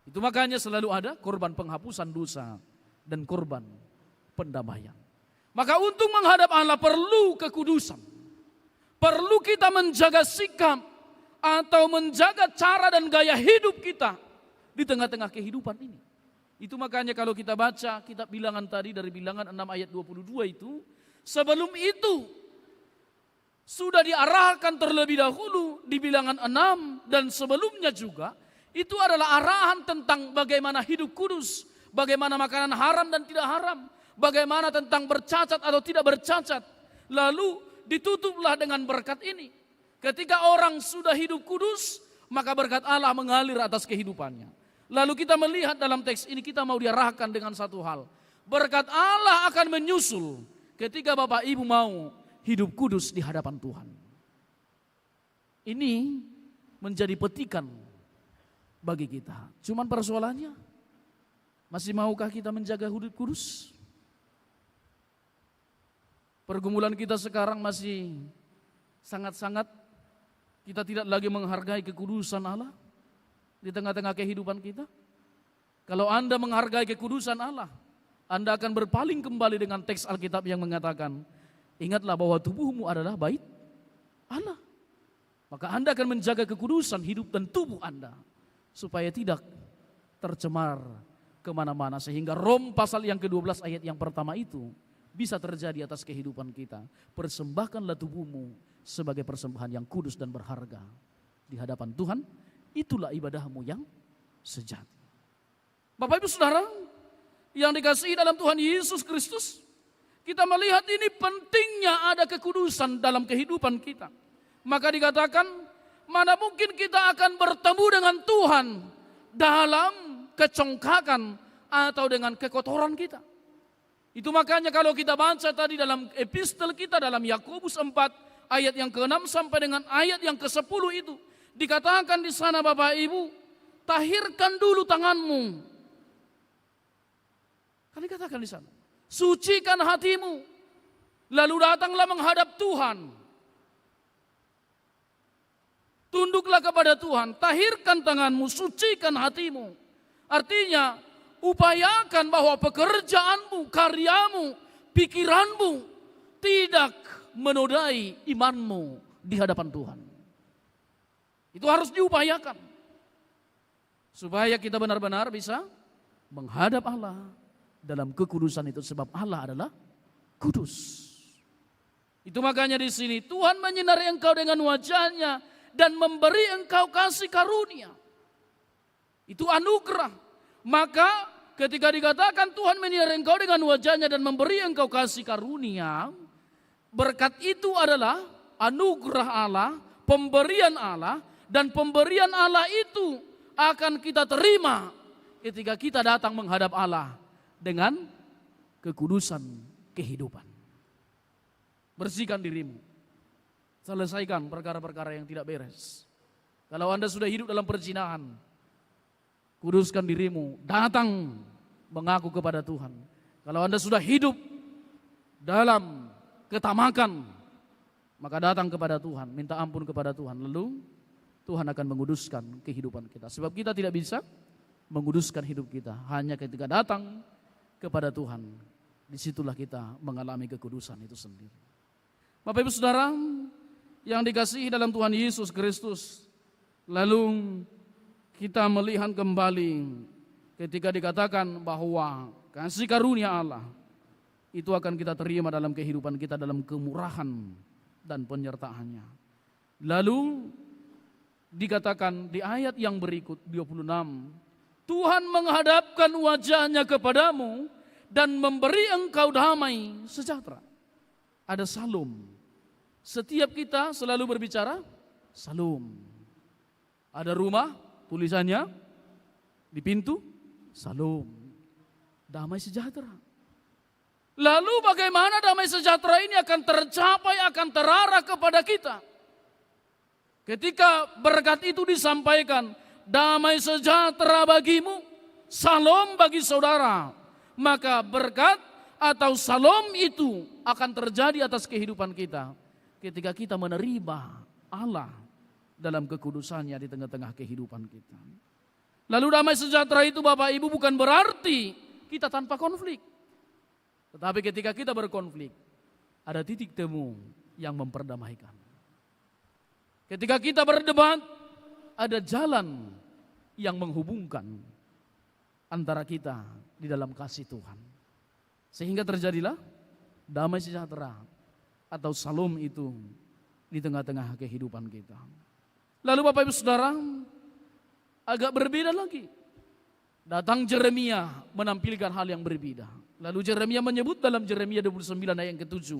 Itu makanya selalu ada korban penghapusan dosa dan korban pendamaian. Maka untuk menghadap Allah perlu kekudusan. Perlu kita menjaga sikap atau menjaga cara dan gaya hidup kita di tengah-tengah kehidupan ini. Itu makanya kalau kita baca kitab bilangan tadi dari bilangan 6 ayat 22 itu, sebelum itu sudah diarahkan terlebih dahulu di bilangan 6 dan sebelumnya juga, itu adalah arahan tentang bagaimana hidup kudus, bagaimana makanan haram dan tidak haram, bagaimana tentang bercacat atau tidak bercacat. Lalu ditutuplah dengan berkat ini. Ketika orang sudah hidup kudus, maka berkat Allah mengalir atas kehidupannya. Lalu kita melihat dalam teks ini, kita mau diarahkan dengan satu hal. Berkat Allah akan menyusul ketika Bapak Ibu mau hidup kudus di hadapan Tuhan. Ini menjadi petikan bagi kita. Cuman persoalannya, masih maukah kita menjaga hidup kudus? Pergumulan kita sekarang masih sangat-sangat, kita tidak lagi menghargai kekudusan Allah di tengah-tengah kehidupan kita. Kalau Anda menghargai kekudusan Allah, Anda akan berpaling kembali dengan teks Alkitab yang mengatakan, ingatlah bahwa tubuhmu adalah bait Allah. Maka Anda akan menjaga kekudusan hidup dan tubuh Anda supaya tidak tercemar kemana-mana. Sehingga Rom pasal yang ke-12 ayat yang pertama itu bisa terjadi atas kehidupan kita. Persembahkanlah tubuhmu sebagai persembahan yang kudus dan berharga di hadapan Tuhan. Itulah ibadahmu yang sejati. Bapak Ibu Saudara yang dikasihi dalam Tuhan Yesus Kristus, kita melihat ini pentingnya ada kekudusan dalam kehidupan kita. Maka dikatakan, mana mungkin kita akan bertemu dengan Tuhan dalam kecongkakan atau dengan kekotoran kita. Itu makanya kalau kita baca tadi dalam epistel kita dalam Yakobus 4 ayat yang ke-6 sampai dengan ayat yang ke-10 itu dikatakan di sana, Bapak Ibu, tahirkan dulu tanganmu. Kan dikatakan di sana, sucikan hatimu, lalu datanglah menghadap Tuhan. Tunduklah kepada Tuhan, tahirkan tanganmu, sucikan hatimu. Artinya, upayakan bahwa pekerjaanmu, karyamu, pikiranmu tidak menodai imanmu di hadapan Tuhan. Itu harus diupayakan. Supaya kita benar-benar bisa menghadap Allah dalam kekudusan itu, sebab Allah adalah kudus. Itu makanya di sini Tuhan menyinari engkau dengan wajahnya dan memberi engkau kasih karunia. Itu anugerah. Maka ketika dikatakan Tuhan menyinari engkau dengan wajahnya dan memberi engkau kasih karunia, berkat itu adalah anugerah Allah, pemberian Allah, dan pemberian Allah itu akan kita terima ketika kita datang menghadap Allah dengan kekudusan kehidupan. Bersihkan dirimu. Selesaikan perkara-perkara yang tidak beres. Kalau Anda sudah hidup dalam perzinahan, kuduskan dirimu, datang mengaku kepada Tuhan. Kalau Anda sudah hidup dalam ketamakan, maka datang kepada Tuhan, minta ampun kepada Tuhan. Lalu Tuhan akan menguduskan kehidupan kita. Sebab kita tidak bisa menguduskan hidup kita hanya ketika datang kepada Tuhan. Disitulah kita mengalami kekudusan itu sendiri. Bapak Ibu Saudara yang dikasihi dalam Tuhan Yesus Kristus, lalu kita melihat kembali ketika dikatakan bahwa kasih karunia Allah itu akan kita terima dalam kehidupan kita dalam kemurahan dan penyertaannya. Lalu dikatakan di ayat yang berikut 26, Tuhan menghadapkan wajahnya kepadamu dan memberi engkau damai sejahtera. Ada salum. Setiap kita selalu berbicara salum. Ada rumah, tulisannya di pintu, salum. Damai sejahtera. Lalu bagaimana damai sejahtera ini akan tercapai, akan terarah kepada kita? Ketika berkat itu disampaikan, damai sejahtera bagimu, salom bagi saudara. Maka berkat atau salom itu akan terjadi atas kehidupan kita ketika kita menerima Allah dalam kekudusannya di tengah-tengah kehidupan kita. Lalu damai sejahtera itu Bapak Ibu bukan berarti kita tanpa konflik. Tetapi ketika kita berkonflik, ada titik temu yang memperdamaikan. Ketika kita berdebat, ada jalan yang menghubungkan antara kita di dalam kasih Tuhan. Sehingga terjadilah damai sejahtera atau salom itu di tengah-tengah kehidupan kita. Lalu Bapak Ibu Saudara, agak berbeda lagi. Datang Yeremia menampilkan hal yang berbeda. Lalu Yeremia menyebut dalam Yeremia 29 ayat yang ke-7.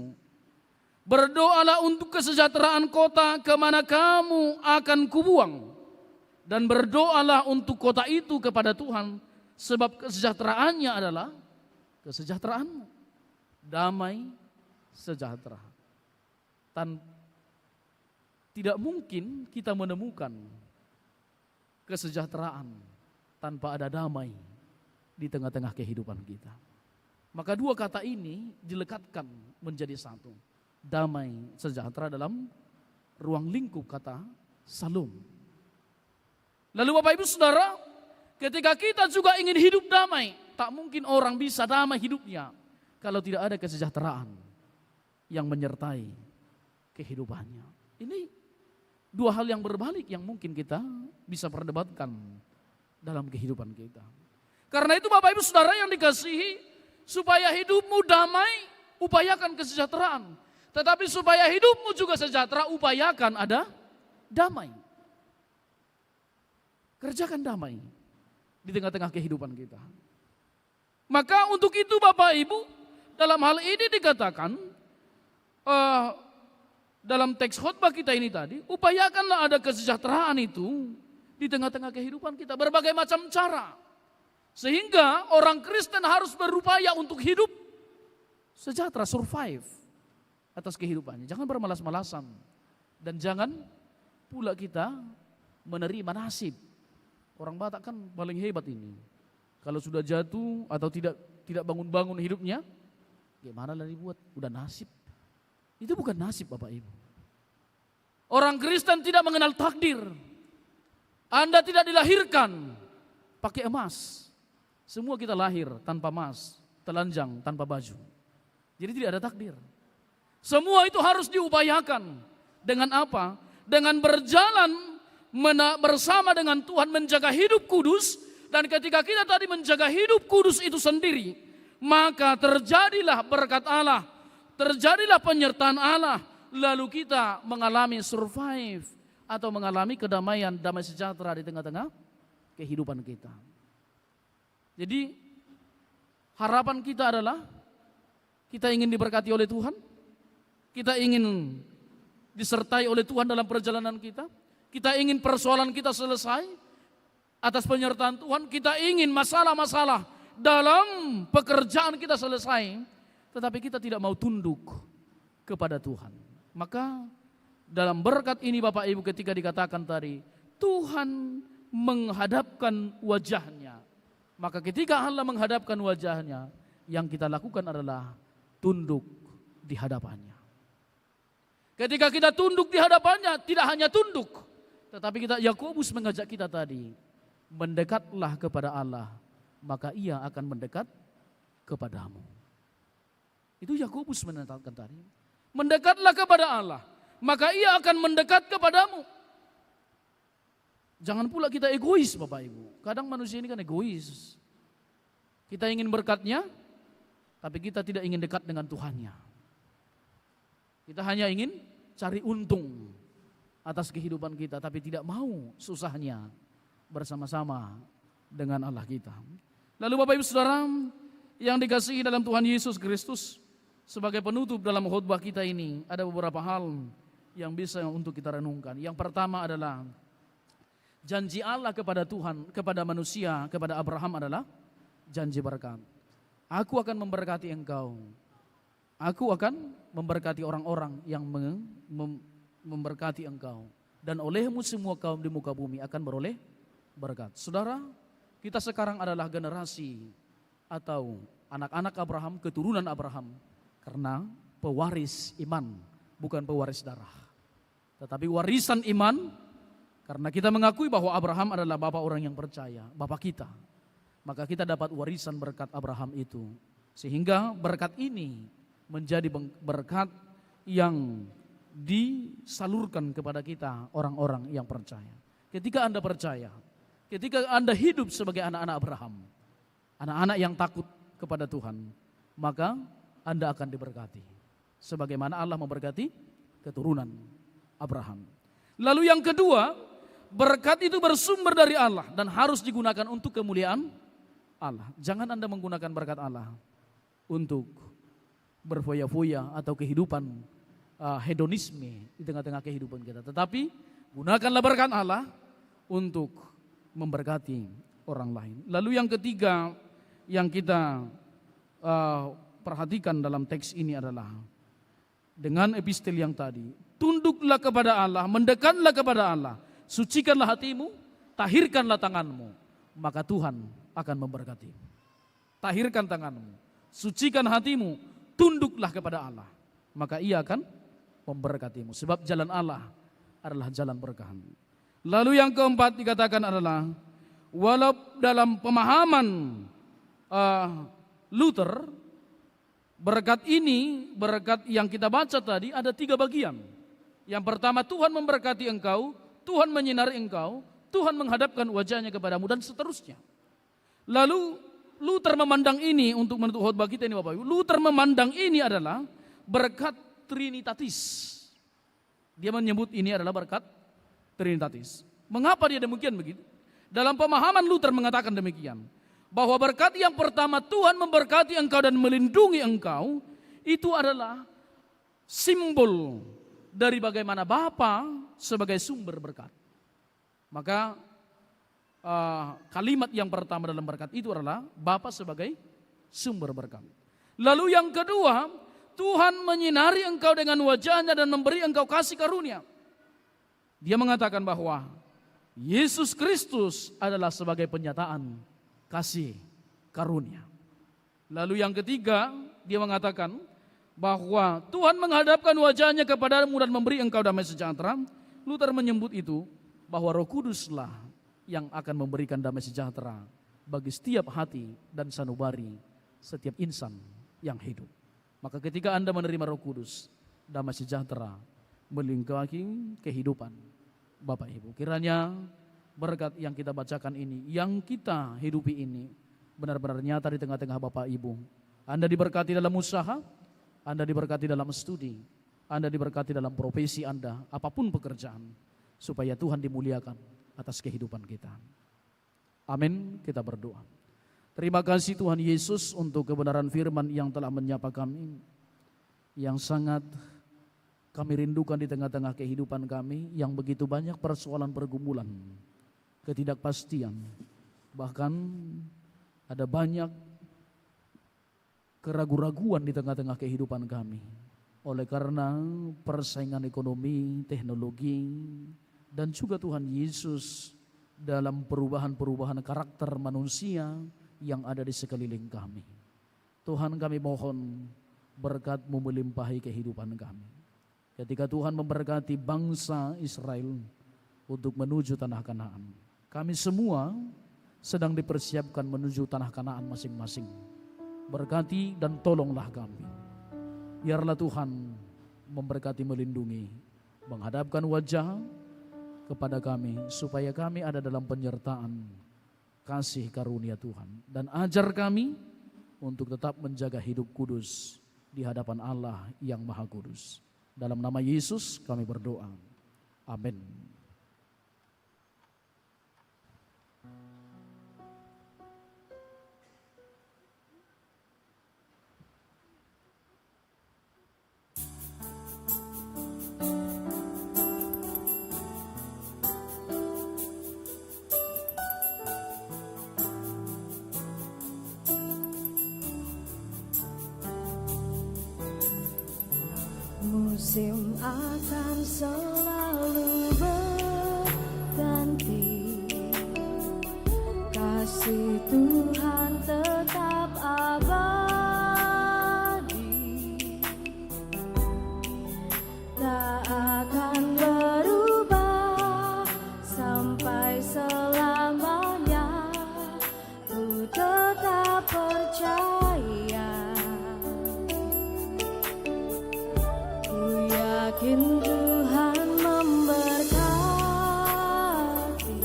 Berdoalah untuk kesejahteraan kota kemana kamu akan kubuang. Dan berdoalah untuk kota itu kepada Tuhan. Sebab kesejahteraannya adalah kesejahteraanmu. Damai sejahtera. Tidak mungkin kita menemukan kesejahteraan tanpa ada damai di tengah-tengah kehidupan kita. Maka dua kata ini dilekatkan menjadi satu. Damai sejahtera dalam ruang lingkup kata salom. Lalu Bapak Ibu Saudara, ketika kita juga ingin hidup damai, tak mungkin orang bisa damai hidupnya kalau tidak ada kesejahteraan yang menyertai kehidupannya. Ini dua hal yang berbalik yang mungkin kita bisa perdebatkan dalam kehidupan kita. Karena itu Bapak Ibu Saudara yang dikasihi, supaya hidupmu damai, upayakan kesejahteraan. Tetapi supaya hidupmu juga sejahtera, upayakan ada damai. Kerjakan damai di tengah-tengah kehidupan kita. Maka untuk itu Bapak Ibu, dalam hal ini dikatakan, dalam teks khotbah kita ini tadi, upayakanlah ada kesejahteraan itu di tengah-tengah kehidupan kita, berbagai macam cara. Sehingga orang Kristen harus berupaya untuk hidup sejahtera, survive atas kehidupannya. Jangan bermalas-malasan dan jangan pula kita menerima nasib. Orang Batak kan paling hebat ini. Kalau sudah jatuh atau tidak bangun-bangun hidupnya, gimana lah dibuat? Udah nasib. Itu bukan nasib Bapak Ibu. Orang Kristen tidak mengenal takdir. Anda tidak dilahirkan pakai emas. Semua kita lahir tanpa emas, telanjang tanpa baju. Jadi tidak ada takdir. Semua itu harus diupayakan. Dengan apa? Dengan berjalan bersama dengan Tuhan, menjaga hidup kudus. Dan ketika kita tadi menjaga hidup kudus itu sendiri, maka terjadilah berkat Allah, terjadilah penyertaan Allah, lalu kita mengalami survive atau mengalami kedamaian, damai sejahtera di tengah-tengah kehidupan kita. Jadi harapan kita adalah kita ingin diberkati oleh Tuhan, kita ingin disertai oleh Tuhan dalam perjalanan kita, kita ingin persoalan kita selesai atas penyertaan Tuhan, kita ingin masalah-masalah dalam pekerjaan kita selesai, tetapi kita tidak mau tunduk kepada Tuhan. Maka dalam berkat ini Bapak Ibu, ketika dikatakan tadi Tuhan menghadapkan wajahnya, maka ketika Allah menghadapkan wajahnya, yang kita lakukan adalah tunduk di hadapannya. Ketika kita tunduk di hadapannya, tidak hanya tunduk, tetapi kita, Yakobus mengajak kita tadi, mendekatlah kepada Allah, maka Ia akan mendekat kepadamu. Itu Yakobus menetapkan tadi. Mendekatlah kepada Allah, maka Ia akan mendekat kepadamu. Jangan pula kita egois Bapak Ibu. Kadang manusia ini kan egois. Kita ingin berkatnya, tapi kita tidak ingin dekat dengan Tuhannya. Kita hanya ingin cari untung atas kehidupan kita, tapi tidak mau susahnya bersama-sama dengan Allah kita. Lalu Bapak Ibu Saudara yang dikasihi dalam Tuhan Yesus Kristus, sebagai penutup dalam khotbah kita ini, ada beberapa hal yang bisa untuk kita renungkan. Yang pertama adalah janji Allah kepada Tuhan, kepada manusia, kepada Abraham adalah janji berkat. Aku akan memberkati engkau. Aku akan memberkati orang-orang yang memberkati engkau. Dan olehmu semua kaum di muka bumi akan beroleh berkat. Saudara, kita sekarang adalah generasi atau anak-anak Abraham, keturunan Abraham. Karena pewaris iman, bukan pewaris darah. Tetapi warisan iman, karena kita mengakui bahwa Abraham adalah bapak orang yang percaya, bapak kita. Maka kita dapat warisan berkat Abraham itu. Sehingga berkat ini menjadi berkat yang disalurkan kepada kita orang-orang yang percaya. Ketika Anda percaya, ketika Anda hidup sebagai anak-anak Abraham, anak-anak yang takut kepada Tuhan, maka Anda akan diberkati. Sebagaimana Allah memberkati keturunan Abraham. Lalu yang kedua, berkat itu bersumber dari Allah dan harus digunakan untuk kemuliaan Allah. Jangan Anda menggunakan berkat Allah untuk berfoya-foya atau kehidupan hedonisme di tengah-tengah kehidupan kita. Tetapi gunakanlah berkat Allah untuk memberkati orang lain. Lalu yang ketiga yang kita perhatikan dalam teks ini adalah dengan epistel yang tadi, tunduklah kepada Allah, mendekatlah kepada Allah, sucikanlah hatimu, tahirkanlah tanganmu, maka Tuhan akan memberkati. Tahirkan tanganmu, sucikan hatimu, tunduklah kepada Allah, maka Ia akan memberkatimu. Sebab jalan Allah adalah jalan berkah. Lalu yang keempat dikatakan adalah, walau dalam pemahaman Luther, berkat ini, berkat yang kita baca tadi ada 3 bagian. Yang pertama, Tuhan memberkati engkau, Tuhan menyinari engkau, Tuhan menghadapkan wajahnya kepadamu, dan seterusnya. Lalu Luther memandang ini, untuk menutup khotbah kita ini Bapak Ibu, Luther memandang ini adalah berkat Trinitatis. Dia menyebut ini adalah berkat Trinitatis. Mengapa dia demikian begitu? Dalam pemahaman Luther mengatakan demikian, bahwa berkat yang pertama, Tuhan memberkati engkau dan melindungi engkau, itu adalah simbol dari bagaimana Bapa sebagai sumber berkat. Maka kalimat yang pertama dalam berkat itu adalah Bapa sebagai sumber berkat. Lalu yang kedua, Tuhan menyinari engkau dengan wajahnya dan memberi engkau kasih karunia. Dia mengatakan bahwa Yesus Kristus adalah sebagai penyataan kasih karunia. Lalu yang ketiga, dia mengatakan bahwa Tuhan menghadapkan wajahnya kepadamu dan memberi engkau damai sejahtera. Luther menyebut itu bahwa Roh Kuduslah yang akan memberikan damai sejahtera bagi setiap hati dan sanubari setiap insan yang hidup. Maka ketika Anda menerima Roh Kudus, damai sejahtera melingkupi kehidupan Bapak Ibu. Kiranya berkat yang kita bacakan ini, yang kita hidupi ini, benar-benar nyata di tengah-tengah Bapak Ibu. Anda diberkati dalam usaha, Anda diberkati dalam studi, Anda diberkati dalam profesi Anda, apapun pekerjaan, supaya Tuhan dimuliakan atas kehidupan kita. Amin, kita berdoa. Terima kasih Tuhan Yesus untuk kebenaran firman yang telah menyapa kami, yang sangat kami rindukan di tengah-tengah kehidupan kami, yang begitu banyak persoalan pergumulan, ketidakpastian, bahkan ada banyak keraguan-raguan di tengah-tengah kehidupan kami. Oleh karena persaingan ekonomi, teknologi, dan juga Tuhan Yesus dalam perubahan-perubahan karakter manusia yang ada di sekeliling kami. Tuhan, kami mohon berkat-Mu melimpahi kehidupan kami. Ketika Tuhan memberkati bangsa Israel untuk menuju tanah Kanaan, kami semua sedang dipersiapkan menuju tanah Kanaan masing-masing. Berkati dan tolonglah kami. Biarlah Tuhan memberkati, melindungi, menghadapkan wajah kepada kami, supaya kami ada dalam penyertaan kasih karunia Tuhan. Dan ajar kami untuk tetap menjaga hidup kudus di hadapan Allah yang Maha Kudus. Dalam nama Yesus kami berdoa. Amin. Musim akan selalu berganti, kasih Tuhan tetap abadi, tak akan berubah sampai selamanya. Ku tetap percaya, yakin Tuhan memberkati,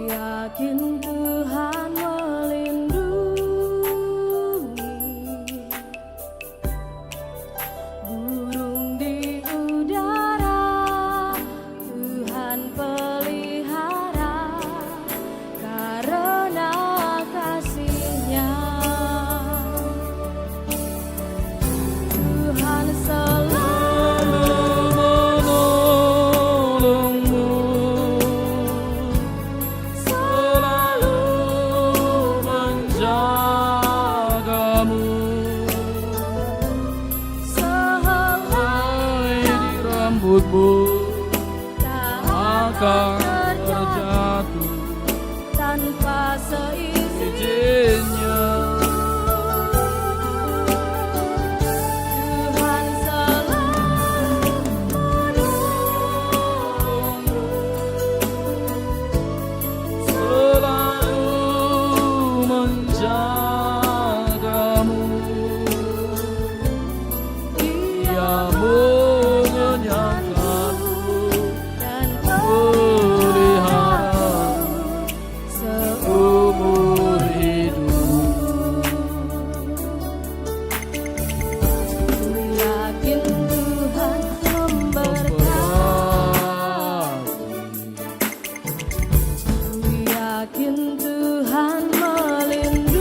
yakin Tuhan melindungi, burung di udara Tuhan pelihara, karena kasih-Nya. Tuhan selalu menolongmu, selalu menjagamu, sehelai di rambutmu tak akan terjatuh tanpa seizinnya. Yakin Tuhan melindungi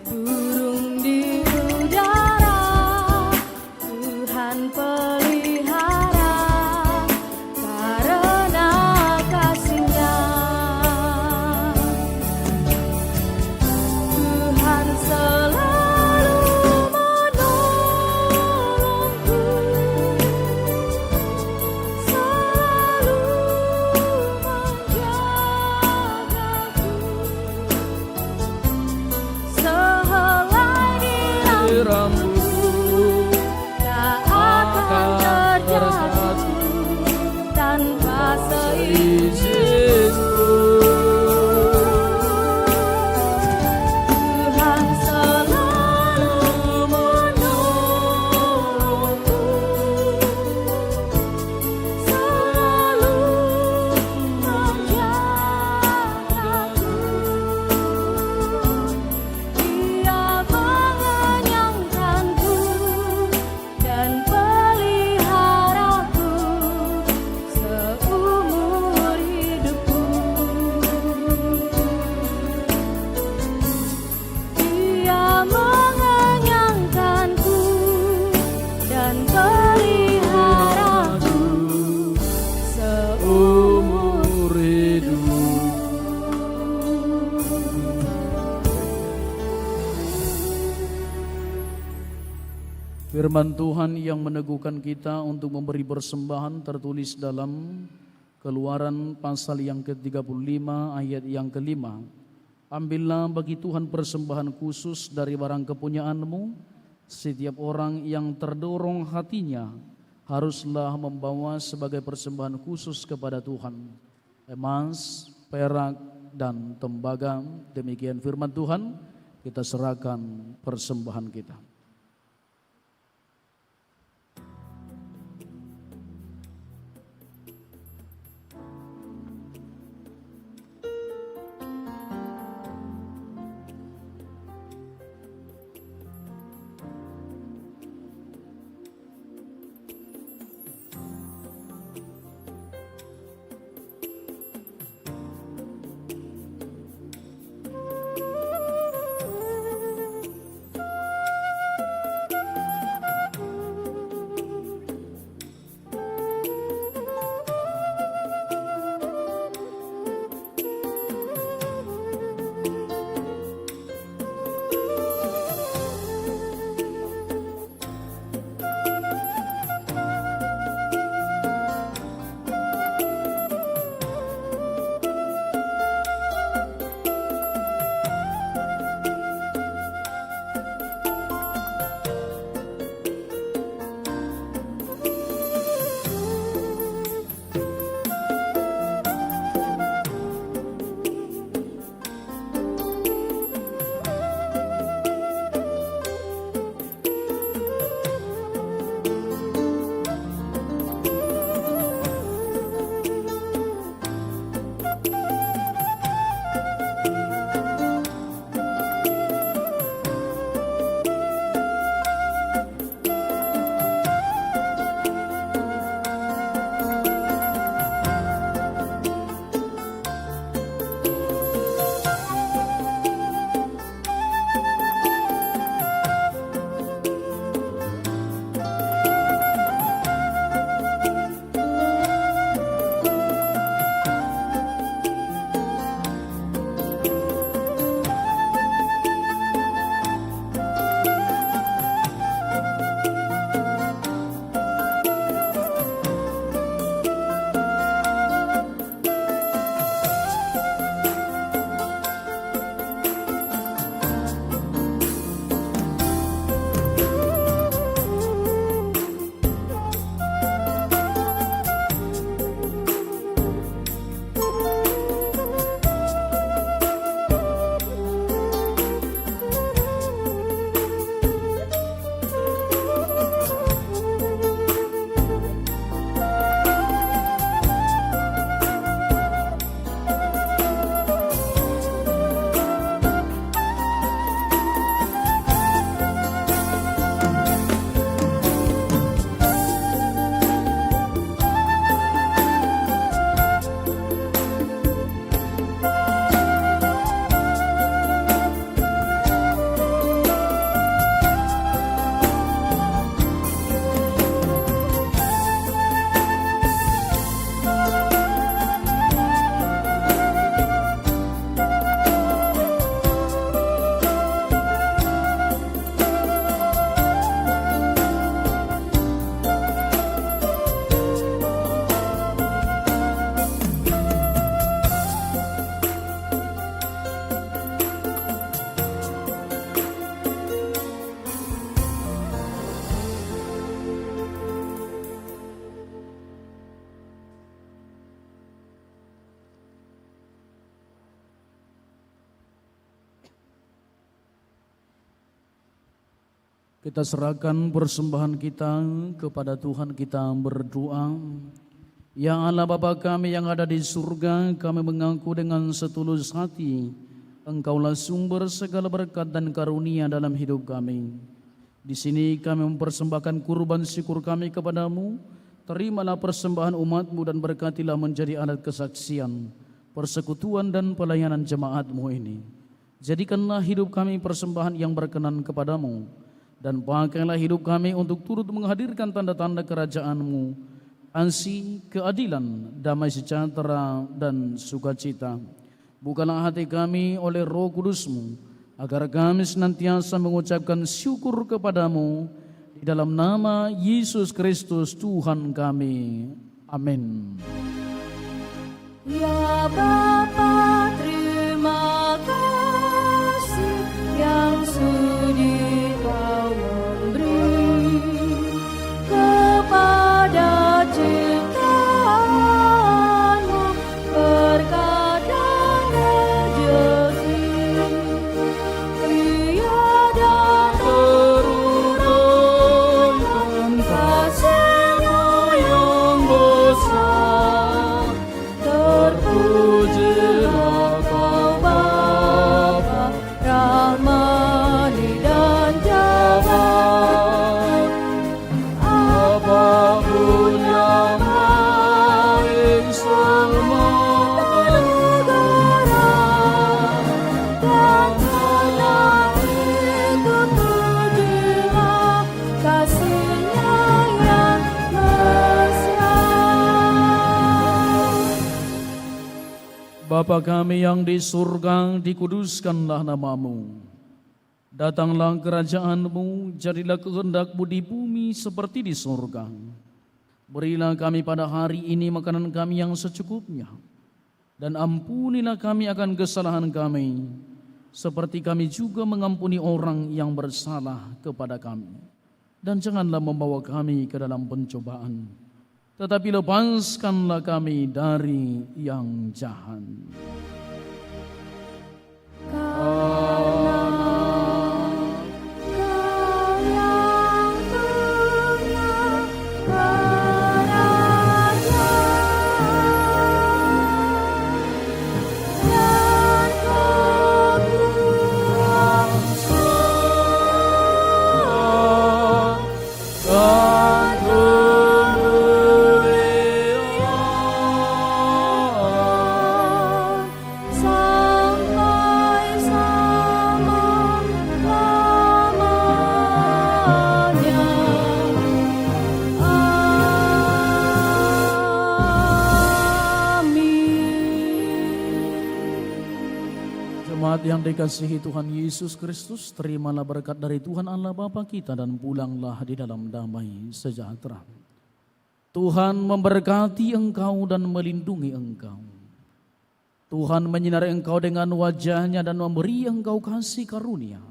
burung di udara, Tuhan pelihara karena kasih-Nya. Tuhan selalu menolongku, selalu menjagaku, sehelai di rambutku tak akan terjatuh tanpa seizinku. Tuhan selalu menolongku, selalu menjagaku. Dia mengenyangkanku dan peliharaku seumur hidupku. Dia mengenyangkanku dan peliharaku seumur hidup. Firman Tuhan yang meneguhkan kita untuk memberi persembahan tertulis dalam Keluaran pasal yang ke-35 ayat yang ke-5. Ambillah bagi Tuhan persembahan khusus dari barang kepunyaanmu. Setiap orang yang terdorong hatinya haruslah membawa sebagai persembahan khusus kepada Tuhan emas, perak, dan tembaga. Demikian firman Tuhan, kita serahkan persembahan kita. Kita serahkan persembahan kita kepada Tuhan, kita berdoa. Ya Allah Bapa kami yang ada di surga, kami mengaku dengan setulus hati, Engkaulah sumber segala berkat dan karunia dalam hidup kami. Di sini kami mempersembahkan kurban syukur kami kepadamu. Terimalah persembahan umat-Mu dan berkatilah menjadi alat kesaksian, persekutuan dan pelayanan jemaat-Mu ini. Jadikanlah hidup kami persembahan yang berkenan kepadamu, dan pakailah hidup kami untuk turut menghadirkan tanda-tanda kerajaan-Mu, kasih, keadilan, damai sejahtera, dan sukacita. Bukalah hati kami oleh Roh Kudus-Mu, agar kami senantiasa mengucapkan syukur kepadamu, di dalam nama Yesus Kristus Tuhan kami. Amin. Ya Bapa, terima kasih yang sudi Kau memberi kepada ciptaan-Mu berkat dan rejeki, tiada Teruraikan kasih-Mu yang besar, terpujilah Kau Bapa, Rahmani dan Jabat. apapun yang baik semua Negara dan menang itu pujilah kasih-Nya yang besar. Bapa kami yang di surga, dikuduskanlah nama-Mu. Datanglah kerajaan-Mu, jadilah kehendak-Mu di bumi seperti di surga. Berilah kami pada hari ini makanan kami yang secukupnya, dan ampunilah kami akan kesalahan kami, seperti kami juga mengampuni orang yang bersalah kepada kami. Dan janganlah membawa kami ke dalam pencobaan, tetapi lepaskanlah kami dari yang jahat. Sampai selama-lamanya. Amin. Jemaat yang dikasihi Tuhan Yesus Kristus, terimalah berkat dari Tuhan Allah Bapa kita dan pulanglah di dalam damai sejahtera. Tuhan memberkati engkau dan melindungi engkau. Tuhan menyinari engkau dengan wajah-Nya dan memberi engkau kasih karunia.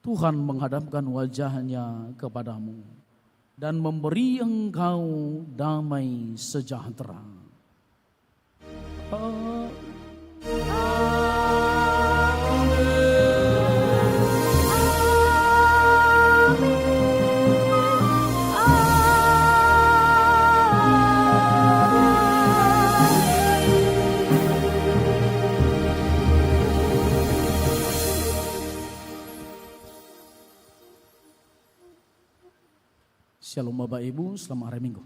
Tuhan menghadapkan wajah-Nya kepadamu dan memberi engkau damai sejahtera. Shalom Bapak Ibu, selamat hari Minggu.